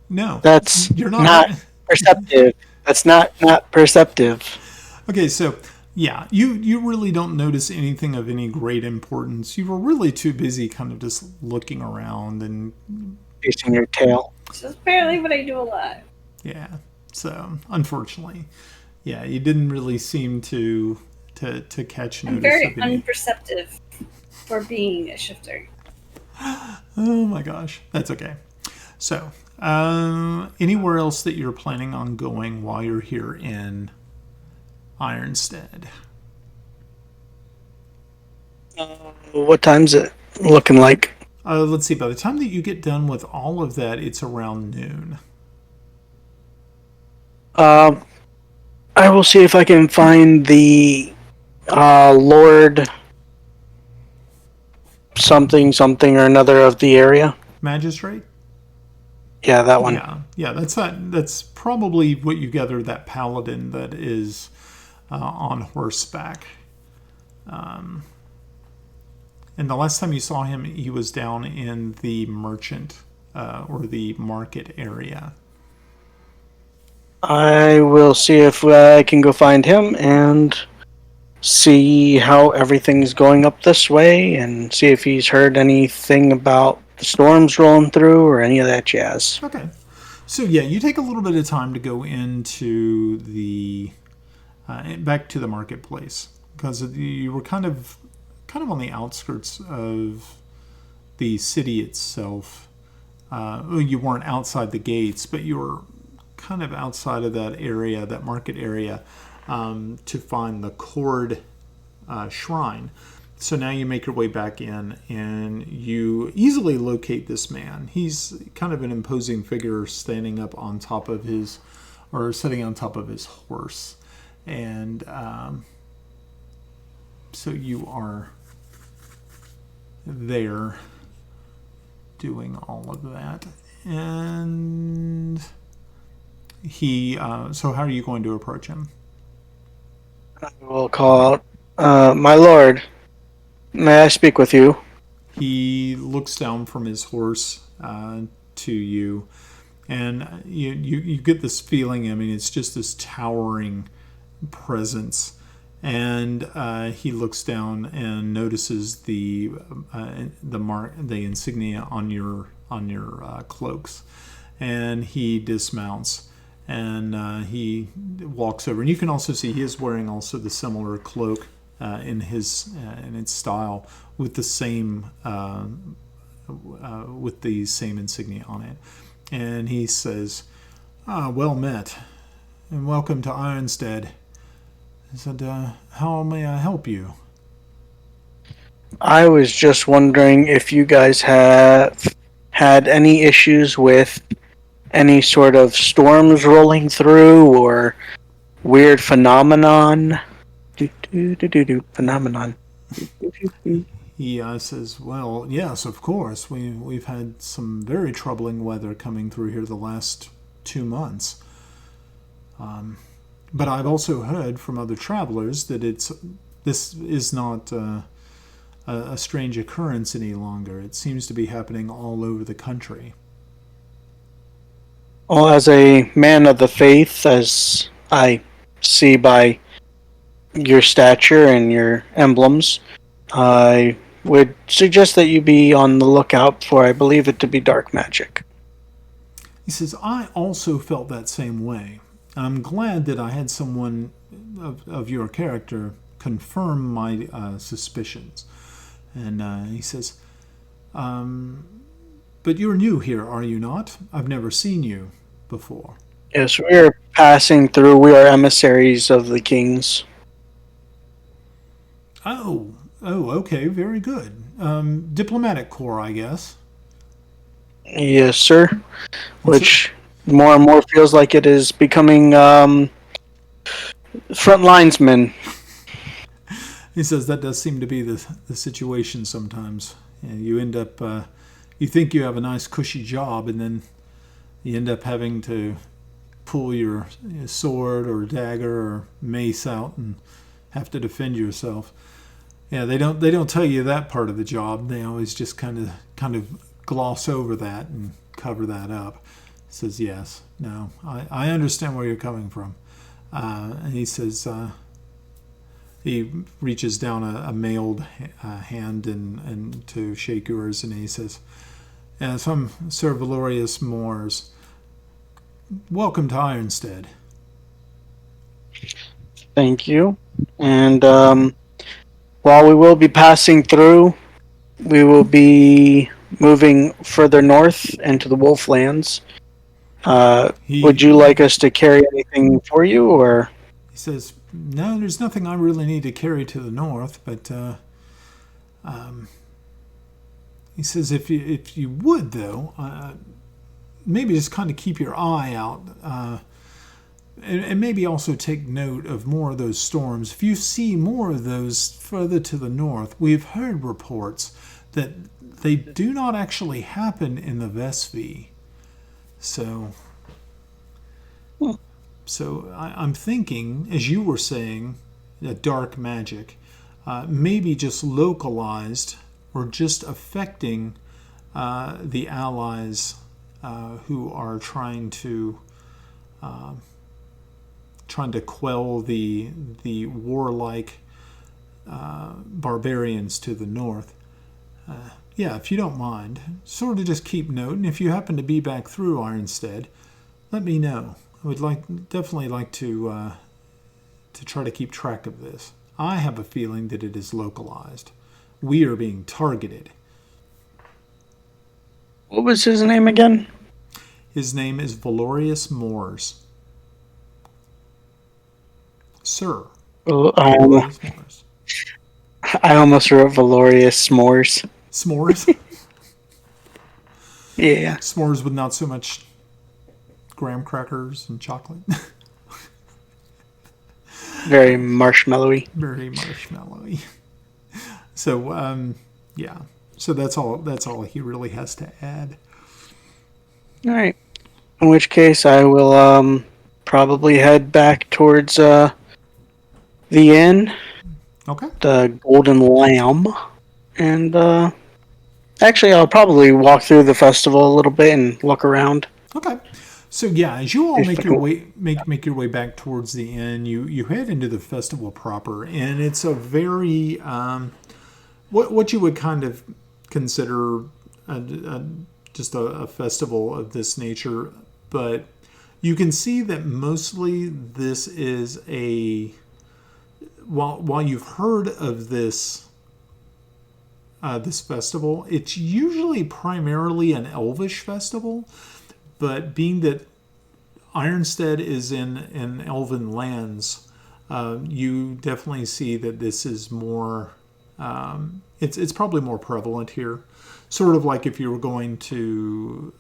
No, That's you're not perceptive. That's not perceptive. Okay, so yeah, you really don't notice anything of any great importance. You were really too busy kind of just looking around and Chasing your tail. So that's apparently what I do a lot. yeah. So unfortunately, yeah, you didn't really seem to catch notice. I'm very of any. unperceptive for being a shifter. Oh my gosh, that's okay. So, anywhere else that you're planning on going while you're here in Ironstead? What time's it looking like? Let's see. By the time that you get done with all of that, it's around noon. Uh, I will see if I can find the Lord something something or another of the area. Magistrate? Yeah, that one. Yeah, that's probably what you gather, that paladin that is on horseback. And the last time you saw him, he was down in the merchant or the market area. I will see if I can go find him and see how everything's going up this way and see if he's heard anything about the storms rolling through or any of that jazz. Okay. So yeah, you take a little bit of time to go into the back to the marketplace because you were kind of on the outskirts of the city itself. You weren't outside the gates, but you were kind of outside of that area, that market area, to find the Cord shrine. So now you make your way back in, and you easily locate this man. He's kind of an imposing figure, standing up on top of his, or sitting on top of his horse, and so you are there doing all of that. And he so how are you going to approach him? I will call out, my lord, may I speak with you? He looks down from his horse to you, and you get this feeling. I mean, it's just this towering presence. And he looks down and notices the insignia on your cloaks, and he dismounts and he walks over. And you can also see he is wearing also the similar cloak in its style with the same insignia on it. And he says, "Well met, and welcome to Ironstead." He said, "How may I help you?" I was just wondering if you guys have had any issues with any sort of storms rolling through or weird phenomenon. Phenomenon. He says, "Well, yes, of course. We've had some very troubling weather coming through here the last 2 months. But I've also heard from other travelers that this is not a strange occurrence any longer. It seems to be happening all over the country." Well, as a man of the faith, as I see by your stature and your emblems, I would suggest that you be on the lookout for, I believe it to be dark magic. He says, "I also felt that same way. I'm glad that I had someone of your character confirm my suspicions." And he says, "But you're new here, are you not? I've never seen you before." Yes, we are passing through. We are emissaries of the kings. Oh, okay, very good. Diplomatic corps, I guess. Yes, sir. Which more and more feels like it is becoming front linesmen. He says that does seem to be the situation sometimes. You end up, you think you have a nice cushy job, and then you end up having to pull your sword or dagger or mace out and have to defend yourself. Yeah, they don't tell you that part of the job. They always just kind of gloss over that and cover that up. He says, "Yes, no, I understand where you're coming from." And he says, he reaches down a mailed hand and to shake yours, and he says, "Yes, I'm Sir Valorius Moores. Welcome to Ironstead." Thank you. And while we will be passing through, we will be moving further north into the Wolflands. Would you like us to carry anything for you, or? He says, "No, there's nothing I really need to carry to the north, but he says if you would though, maybe just kind of keep your eye out. and maybe also take note of more of those storms. If you see more of those further to the north, we've heard reports that they do not actually happen in the Vespi. So I'm thinking, as you were saying, that dark magic, maybe just localized or just affecting the allies who are trying to quell the warlike barbarians to the north. Yeah, if you don't mind, sort of just keep note, and if you happen to be back through Ironstead, let me know. I would definitely like to try to keep track of this. I have a feeling that it is localized. We are being targeted. What was his name again? His name is Valorius Moores. Sir. Valorius Moores. I almost wrote Valorius S'mores. S'mores? Yeah. S'mores with not so much graham crackers and chocolate. Very marshmallowy. Very marshmallowy. So, yeah. So that's all he really has to add. All right. In which case, I will probably head back towards the inn. Okay. The Golden Lamb. And actually, I'll probably walk through the festival a little bit and look around. Okay. So yeah, as you all make your way back towards the inn, you head into the festival proper, and it's a very what you would kind of consider just a festival of this nature, but you can see that mostly this is while you've heard of this festival, it's usually primarily an Elvish festival. But being that Ironstead is in Elven lands, you definitely see that this is more. It's probably more prevalent here. Sort of like if you were going to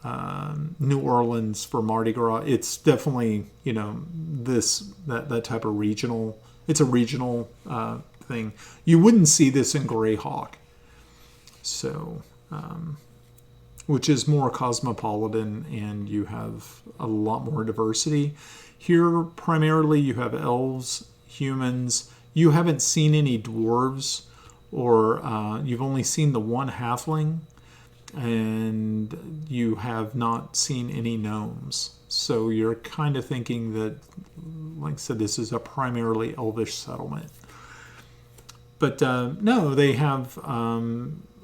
New Orleans for Mardi Gras, it's definitely that type of regional. It's a regional thing. You wouldn't see this in Greyhawk, so. Which is more cosmopolitan, and you have a lot more diversity. Here, primarily, you have elves, humans. You haven't seen any dwarves, or you've only seen the one halfling, and you have not seen any gnomes. So you're kind of thinking that, like I said, this is a primarily elvish settlement. But no, they have...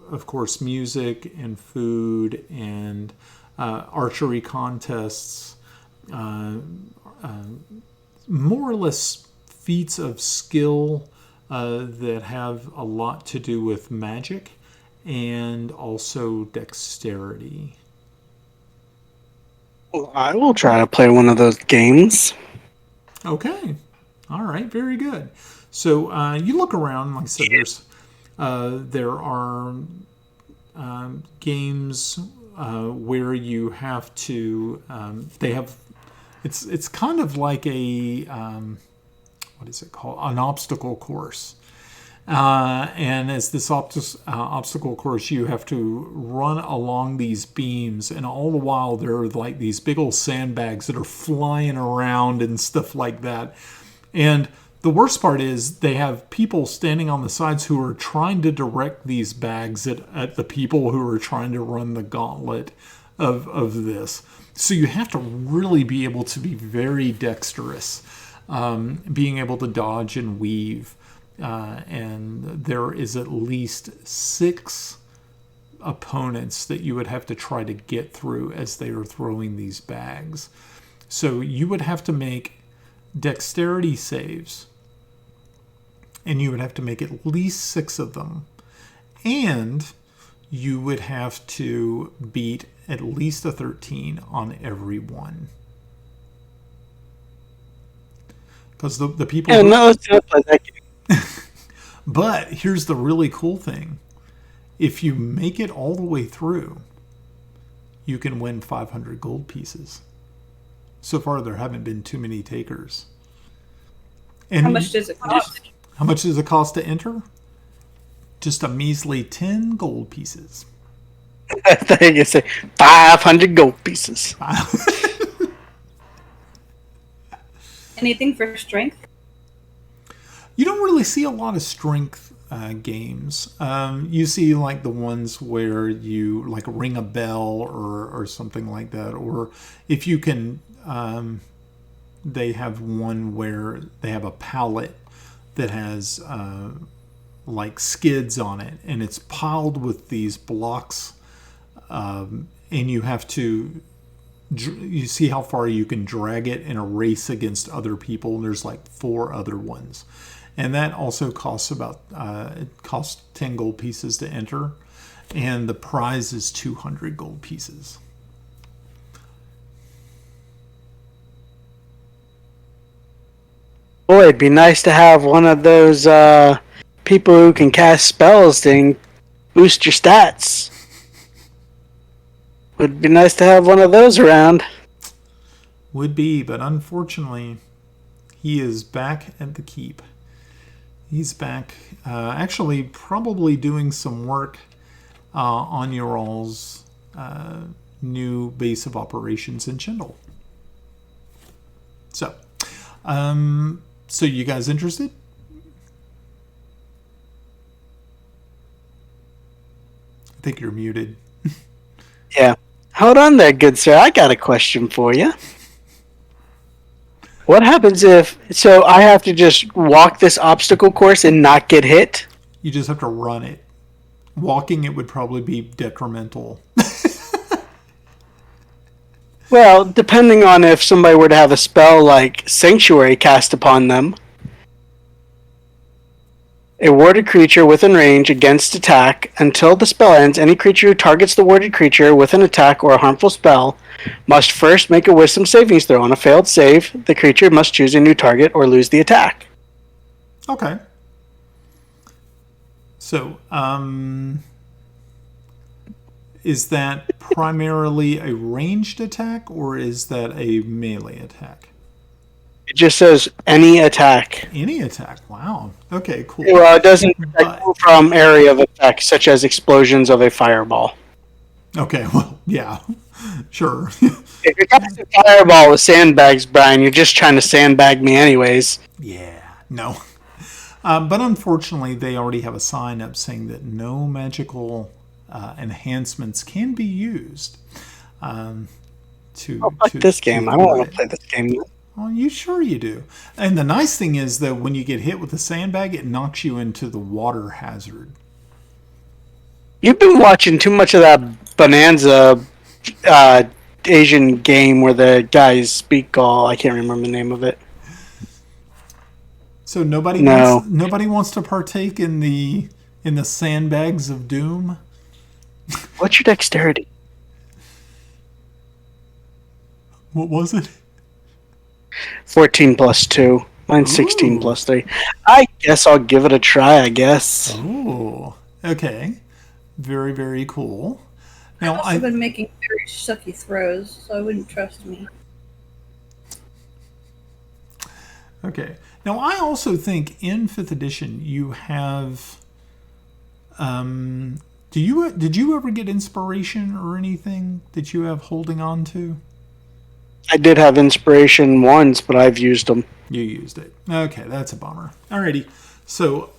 of course, music and food and archery contests, more or less feats of skill that have a lot to do with magic and also dexterity. Well, I will try to play one of those games. Okay. All right. Very good. So you look around, like I said, there are games where you have to. They have. It's kind of like a what is it called? An obstacle course. And as this obstacle course, you have to run along these beams, and all the while there are like these big old sandbags that are flying around and stuff like that. And the worst part is they have people standing on the sides who are trying to direct these bags at the people who are trying to run the gauntlet of this. So you have to really be able to be very dexterous, being able to dodge and weave. And there is at least 6 opponents that you would have to try to get through as they are throwing these bags. So you would have to make dexterity saves, and you would have to make at least 6 of them, and you would have to beat at least a 13 on every one. Because the people... Yeah, no, it's not like that game. But here's the really cool thing. If you make it all the way through, you can win 500 gold pieces. So far, there haven't been too many takers. And How much does it cost? How much does it cost to enter? Just a measly 10 gold pieces. I thought you say 500 gold pieces. Anything for strength? You don't really see a lot of strength games. You see like the ones where you like ring a bell or something like that. Or if you can, they have one where they have a pallet that has like skids on it, and it's piled with these blocks, and you have to. You see how far you can drag it in a race against other people. There's like 4 other ones, and that also costs about it costs 10 gold pieces to enter, and the prize is 200 gold pieces. Boy, it'd be nice to have one of those people who can cast spells to boost your stats. Would be nice to have one of those around. Would be, but unfortunately, he is back at the keep. He's back, actually, probably doing some work on your all's new base of operations in Chindle. So, so you guys interested? I think you're muted. Yeah. Hold on there, good sir. I got a question for you. What happens if... So I have to just walk this obstacle course and not get hit? You just have to run it. Walking it would probably be detrimental. Well, depending on if somebody were to have a spell like Sanctuary cast upon them, a warded creature within range against attack. Until the spell ends, any creature who targets the warded creature with an attack or a harmful spell must first make a wisdom savings throw. On a failed save, the creature must choose a new target or lose the attack. Okay. So, is that primarily a ranged attack or is that a melee attack? It just says any attack. Any attack. Wow. Okay, cool. Well, it doesn't protect you from area of effect, such as explosions of a fireball. Okay, well, yeah. Sure. If you're casting fireball with sandbags, Brian, you're just trying to sandbag me anyways. Yeah. No. But unfortunately, they already have a sign up saying that no magical enhancements can be used to... This game. I don't want to play this game. Oh, you sure you do. And the nice thing is that when you get hit with a sandbag, it knocks you into the water hazard. You've been watching too much of that Bonanza Asian game where the guys speak all. I can't remember the name of it. So nobody wants to partake in the sandbags of doom. What's your dexterity? What was it? 14 plus 2. Mine's 16 plus 3. I guess I'll give it a try, I guess. Oh, okay. Very, very cool. Now, I've also been making very sucky throws, so I wouldn't trust me. Okay. Now, I also think in 5th edition you have... did you ever get inspiration or anything that you have holding on to? I did have inspiration once, but I've used them. You used it. Okay, that's a bummer. Alrighty. So,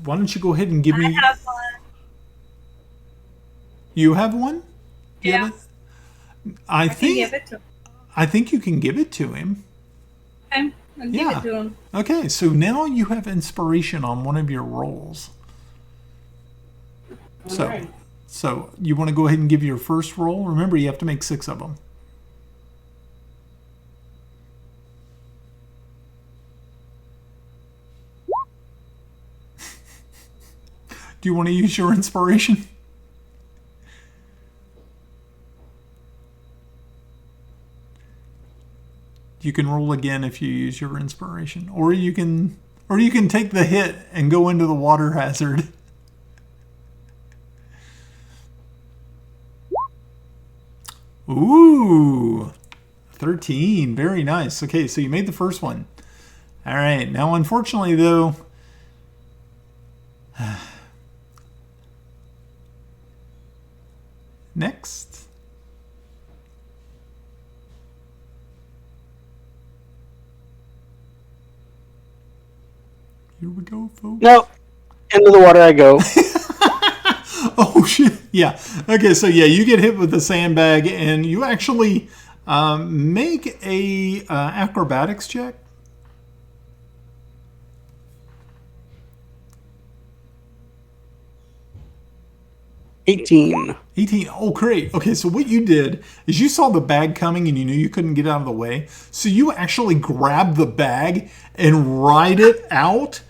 why don't you go ahead and give me... I have one. You have one? You Yeah. have it? I can give it to him. I think you can give it to him. Okay, I'll give Yeah. it to him. Okay, so now you have inspiration on one of your rolls. Alright. So you want to go ahead and give your first roll? Remember, you have to make 6 of them. Do you want to use your inspiration? You can roll again if you use your inspiration, or you can take the hit and go into the water hazard. Ooh, 13. Very nice. Okay, so you made the first one. All right. Now, unfortunately, though, next. Here we go, folks. Nope. Into the water I go. Oh, shit. Yeah. Okay, so yeah, you get hit with the sandbag, and you actually make a acrobatics check. 18. 18. Oh, great. Okay, so what you did is you saw the bag coming and you knew you couldn't get out of the way. So you actually grabbed the bag and ride it out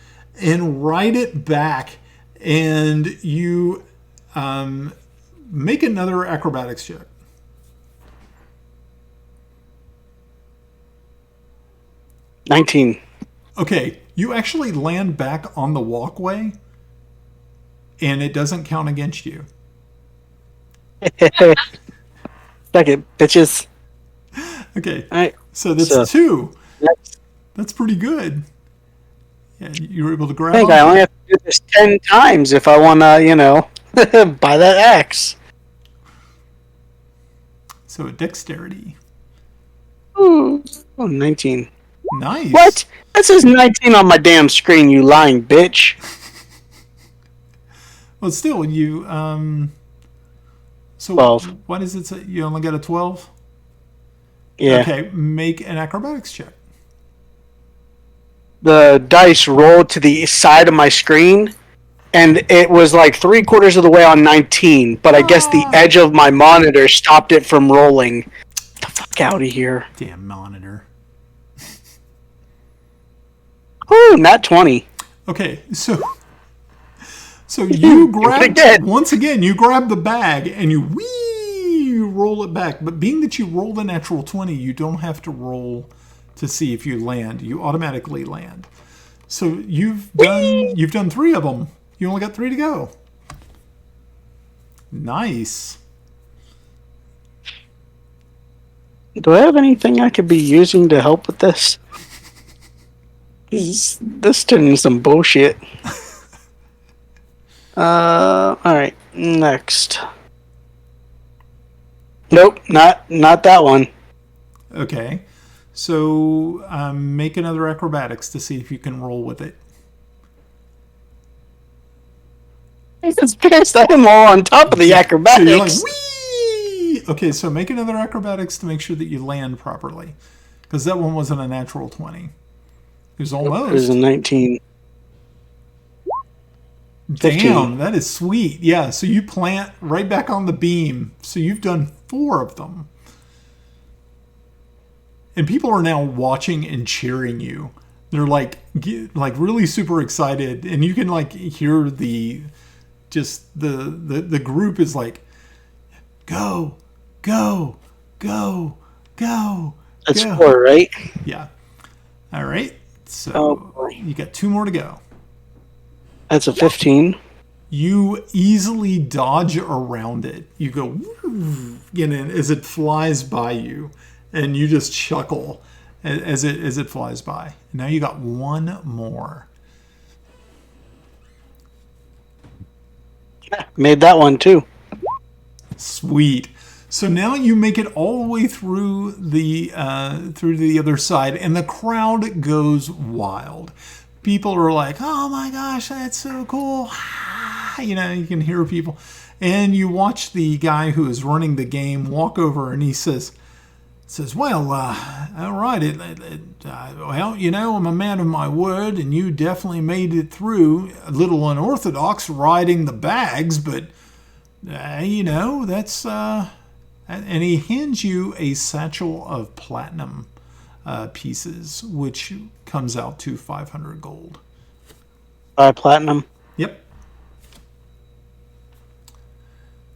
and ride it back. And you make another acrobatics check. $19. Okay, you actually land back on the walkway and it doesn't count against you. Suck it, bitches. Okay, Alright, so that's so- 2. Next. That's pretty good. Yeah, you were able to grab I think I only have to do this 10 times if I want to, buy that axe. So a dexterity. Ooh. Oh, 19. Nice. What? That says 19 on my damn screen, you lying bitch. Well, still, you, so 12. what is it say? You only got a 12? Yeah. Okay, make an acrobatics check. The dice rolled to the side of my screen, and it was like 3/4 of the way on 19, but I guess the edge of my monitor stopped it from rolling. Get the fuck out of here. Damn monitor. Ooh, not 20. Okay, so you grab, again. once again, you grab the bag and you roll it back. But being that you rolled a natural 20, you don't have to roll to see if you land. You automatically land. So you've done 3 of them. You only got 3 to go. Nice. Do I have anything I could be using to help with this? This turned into some bullshit. Alright, next. Nope, not that one. Okay. So make another acrobatics to see if you can roll with it. It's pissed I am all on top of the So acrobatics. you're like, whee! Okay, so make another acrobatics to make sure that you land properly. Because that one wasn't a natural 20. It was It was almost. a 19. 15. Damn, that is sweet. Yeah, so you plant right back on the beam. So you've done 4 of them. And people are now watching and cheering you. They're like really super excited. And you can like hear the group is like, go, go, go, go. That's go. 4, right? Yeah. All right. So Oh, boy. you got 2 more to go. That's a 15. You easily dodge around it. You go, as it flies by you, and you just chuckle as it flies by. Now you got 1 more. Made that one too. Sweet. So now you make it all the way through the other side, and the crowd goes wild. People are like, "Oh my gosh, that's so cool!" You can hear people, and you watch the guy who is running the game walk over, and he says, "Well, all right, I'm a man of my word, and you definitely made it through. A little unorthodox riding the bags, but that's." And he hands you a satchel of platinum pieces, which comes out to 500 gold. 5 platinum. Yep.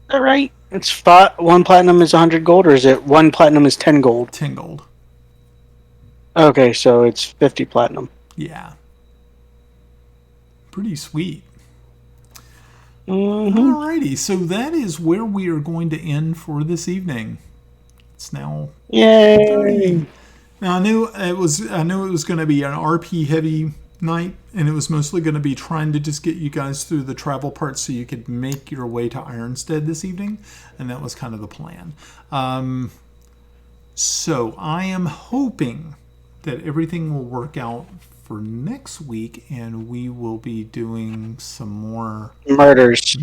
All right. It's 1 platinum is 100 gold, or is it 1 platinum is 10 gold? 10 gold. Okay, so it's 50 platinum. Yeah. Pretty sweet. Mm-hmm. Alrighty, so that is where we are going to end for this evening. It's now Yay! 30. Now I knew it was going to be an RP heavy night, and it was mostly going to be trying to just get you guys through the travel part so you could make your way to Ironstead this evening, and that was kind of the plan. So I am hoping that everything will work out for next week, and we will be doing some more Murders.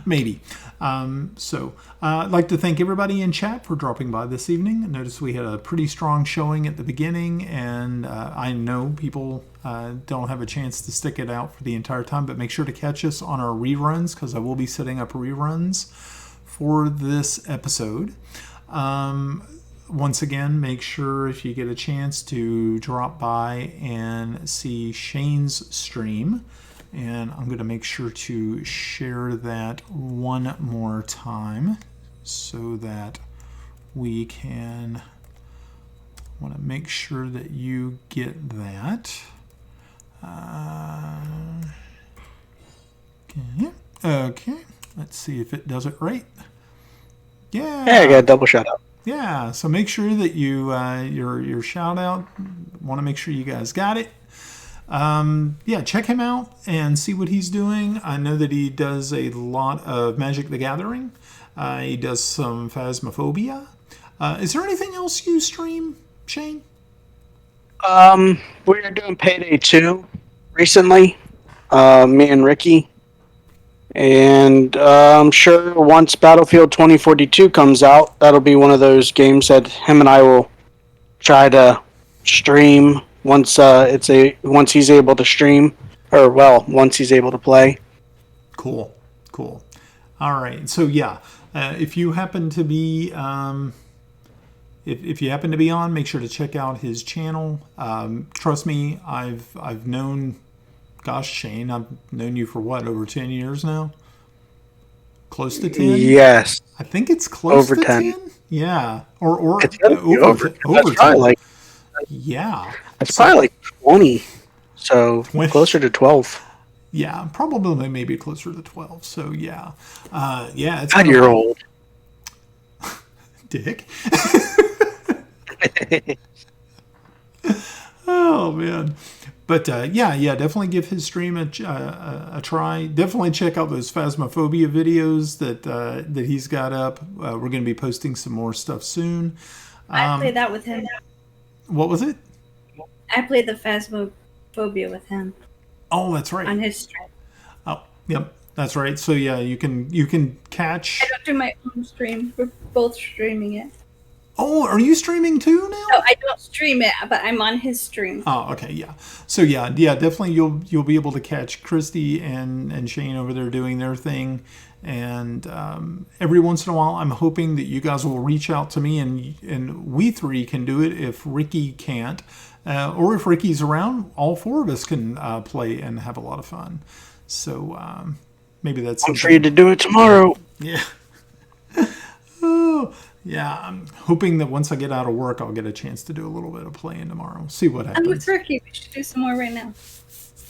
Maybe. I'd like to thank everybody in chat for dropping by this evening. I noticed we had a pretty strong showing at the beginning, and I know people don't have a chance to stick it out for the entire time, but make sure to catch us on our reruns, because I will be setting up reruns for this episode. Once again, make sure if you get a chance to drop by and see Shane's stream. And I'm going to make sure to share that one more time so that we can, want to make sure that you get that. Okay. Let's see if it does it right. Yeah. Hey, I got a double shout out. Yeah. So make sure that you, your shout out, want to make sure you guys got it. Check him out and see what he's doing. I know that he does a lot of Magic the Gathering. He does some Phasmophobia. Is there anything else you stream, Shane? We were doing Payday 2 recently, me and Ricky. And I'm sure once Battlefield 2042 comes out, that'll be one of those games that him and I will try to stream once he's able to stream, once he's able to play. Cool. All right. So if you happen to be if you happen to be on, make sure to check out his channel. Trust me, I've known, Shane, I've known you for what, over 10 years now? Close to 10? Yes. I think it's close over to 10. 10. Yeah. Or it's over 10. Over 10. Yeah. It's probably like 20. So 20. Closer to 12. Yeah, probably maybe closer to 12. So yeah. It's God, you're old. Dick. Oh man. But definitely give his stream a try. Definitely check out those Phasmophobia videos that he's got up. We're going to be posting some more stuff soon. I played that with him. What was it? I played the Phasmophobia with him. Oh, that's right. On his stream. Oh, yep, that's right. So yeah, you can catch. I don't do my own stream. We're both streaming it. Oh, are you streaming too now? No, I don't stream it, but I'm on his stream. Oh, okay, yeah. So yeah, definitely you'll be able to catch Christy and Shane over there doing their thing, and every once in a while, I'm hoping that you guys will reach out to me, and we three can do it if Ricky can't, or if Ricky's around, all four of us can play and have a lot of fun. So maybe that's. I'm free to do it tomorrow. Yeah. Oh. Yeah, I'm hoping that once I get out of work, I'll get a chance to do a little bit of playing tomorrow. See what happens. I'm with Ricky. We should do some more right now.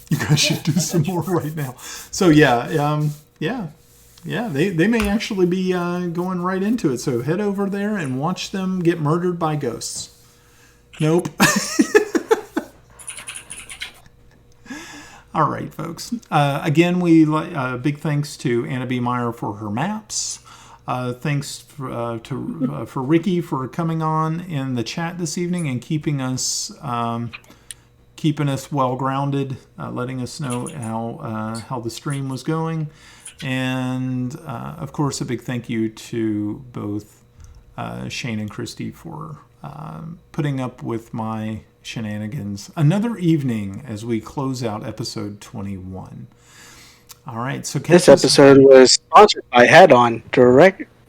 You guys should do some more right now. So they may actually be going right into it. So head over there and watch them get murdered by ghosts. Nope. All right, folks. Again, big thanks to Anna B. Meyer for her maps. Thanks for Ricky for coming on in the chat this evening and keeping us well grounded, letting us know how the stream was going, and of course a big thank you to both Shane and Christy for putting up with my shenanigans another evening as we close out episode 21. All right, so this episode was sponsored by Head On.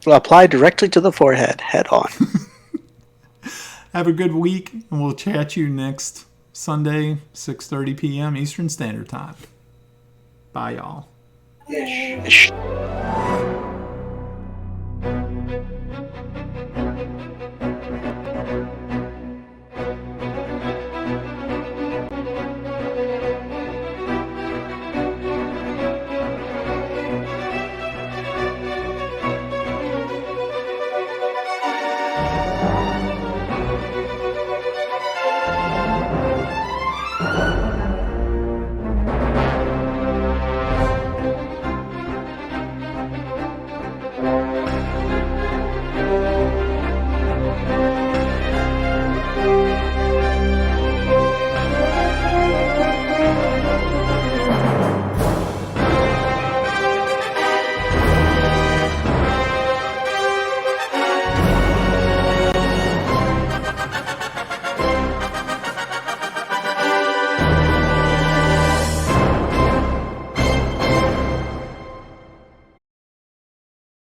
Apply directly to the forehead. Head On. Have a good week, and we'll chat you next Sunday, 6:30 p.m. Eastern Standard Time. Bye, y'all. Ish.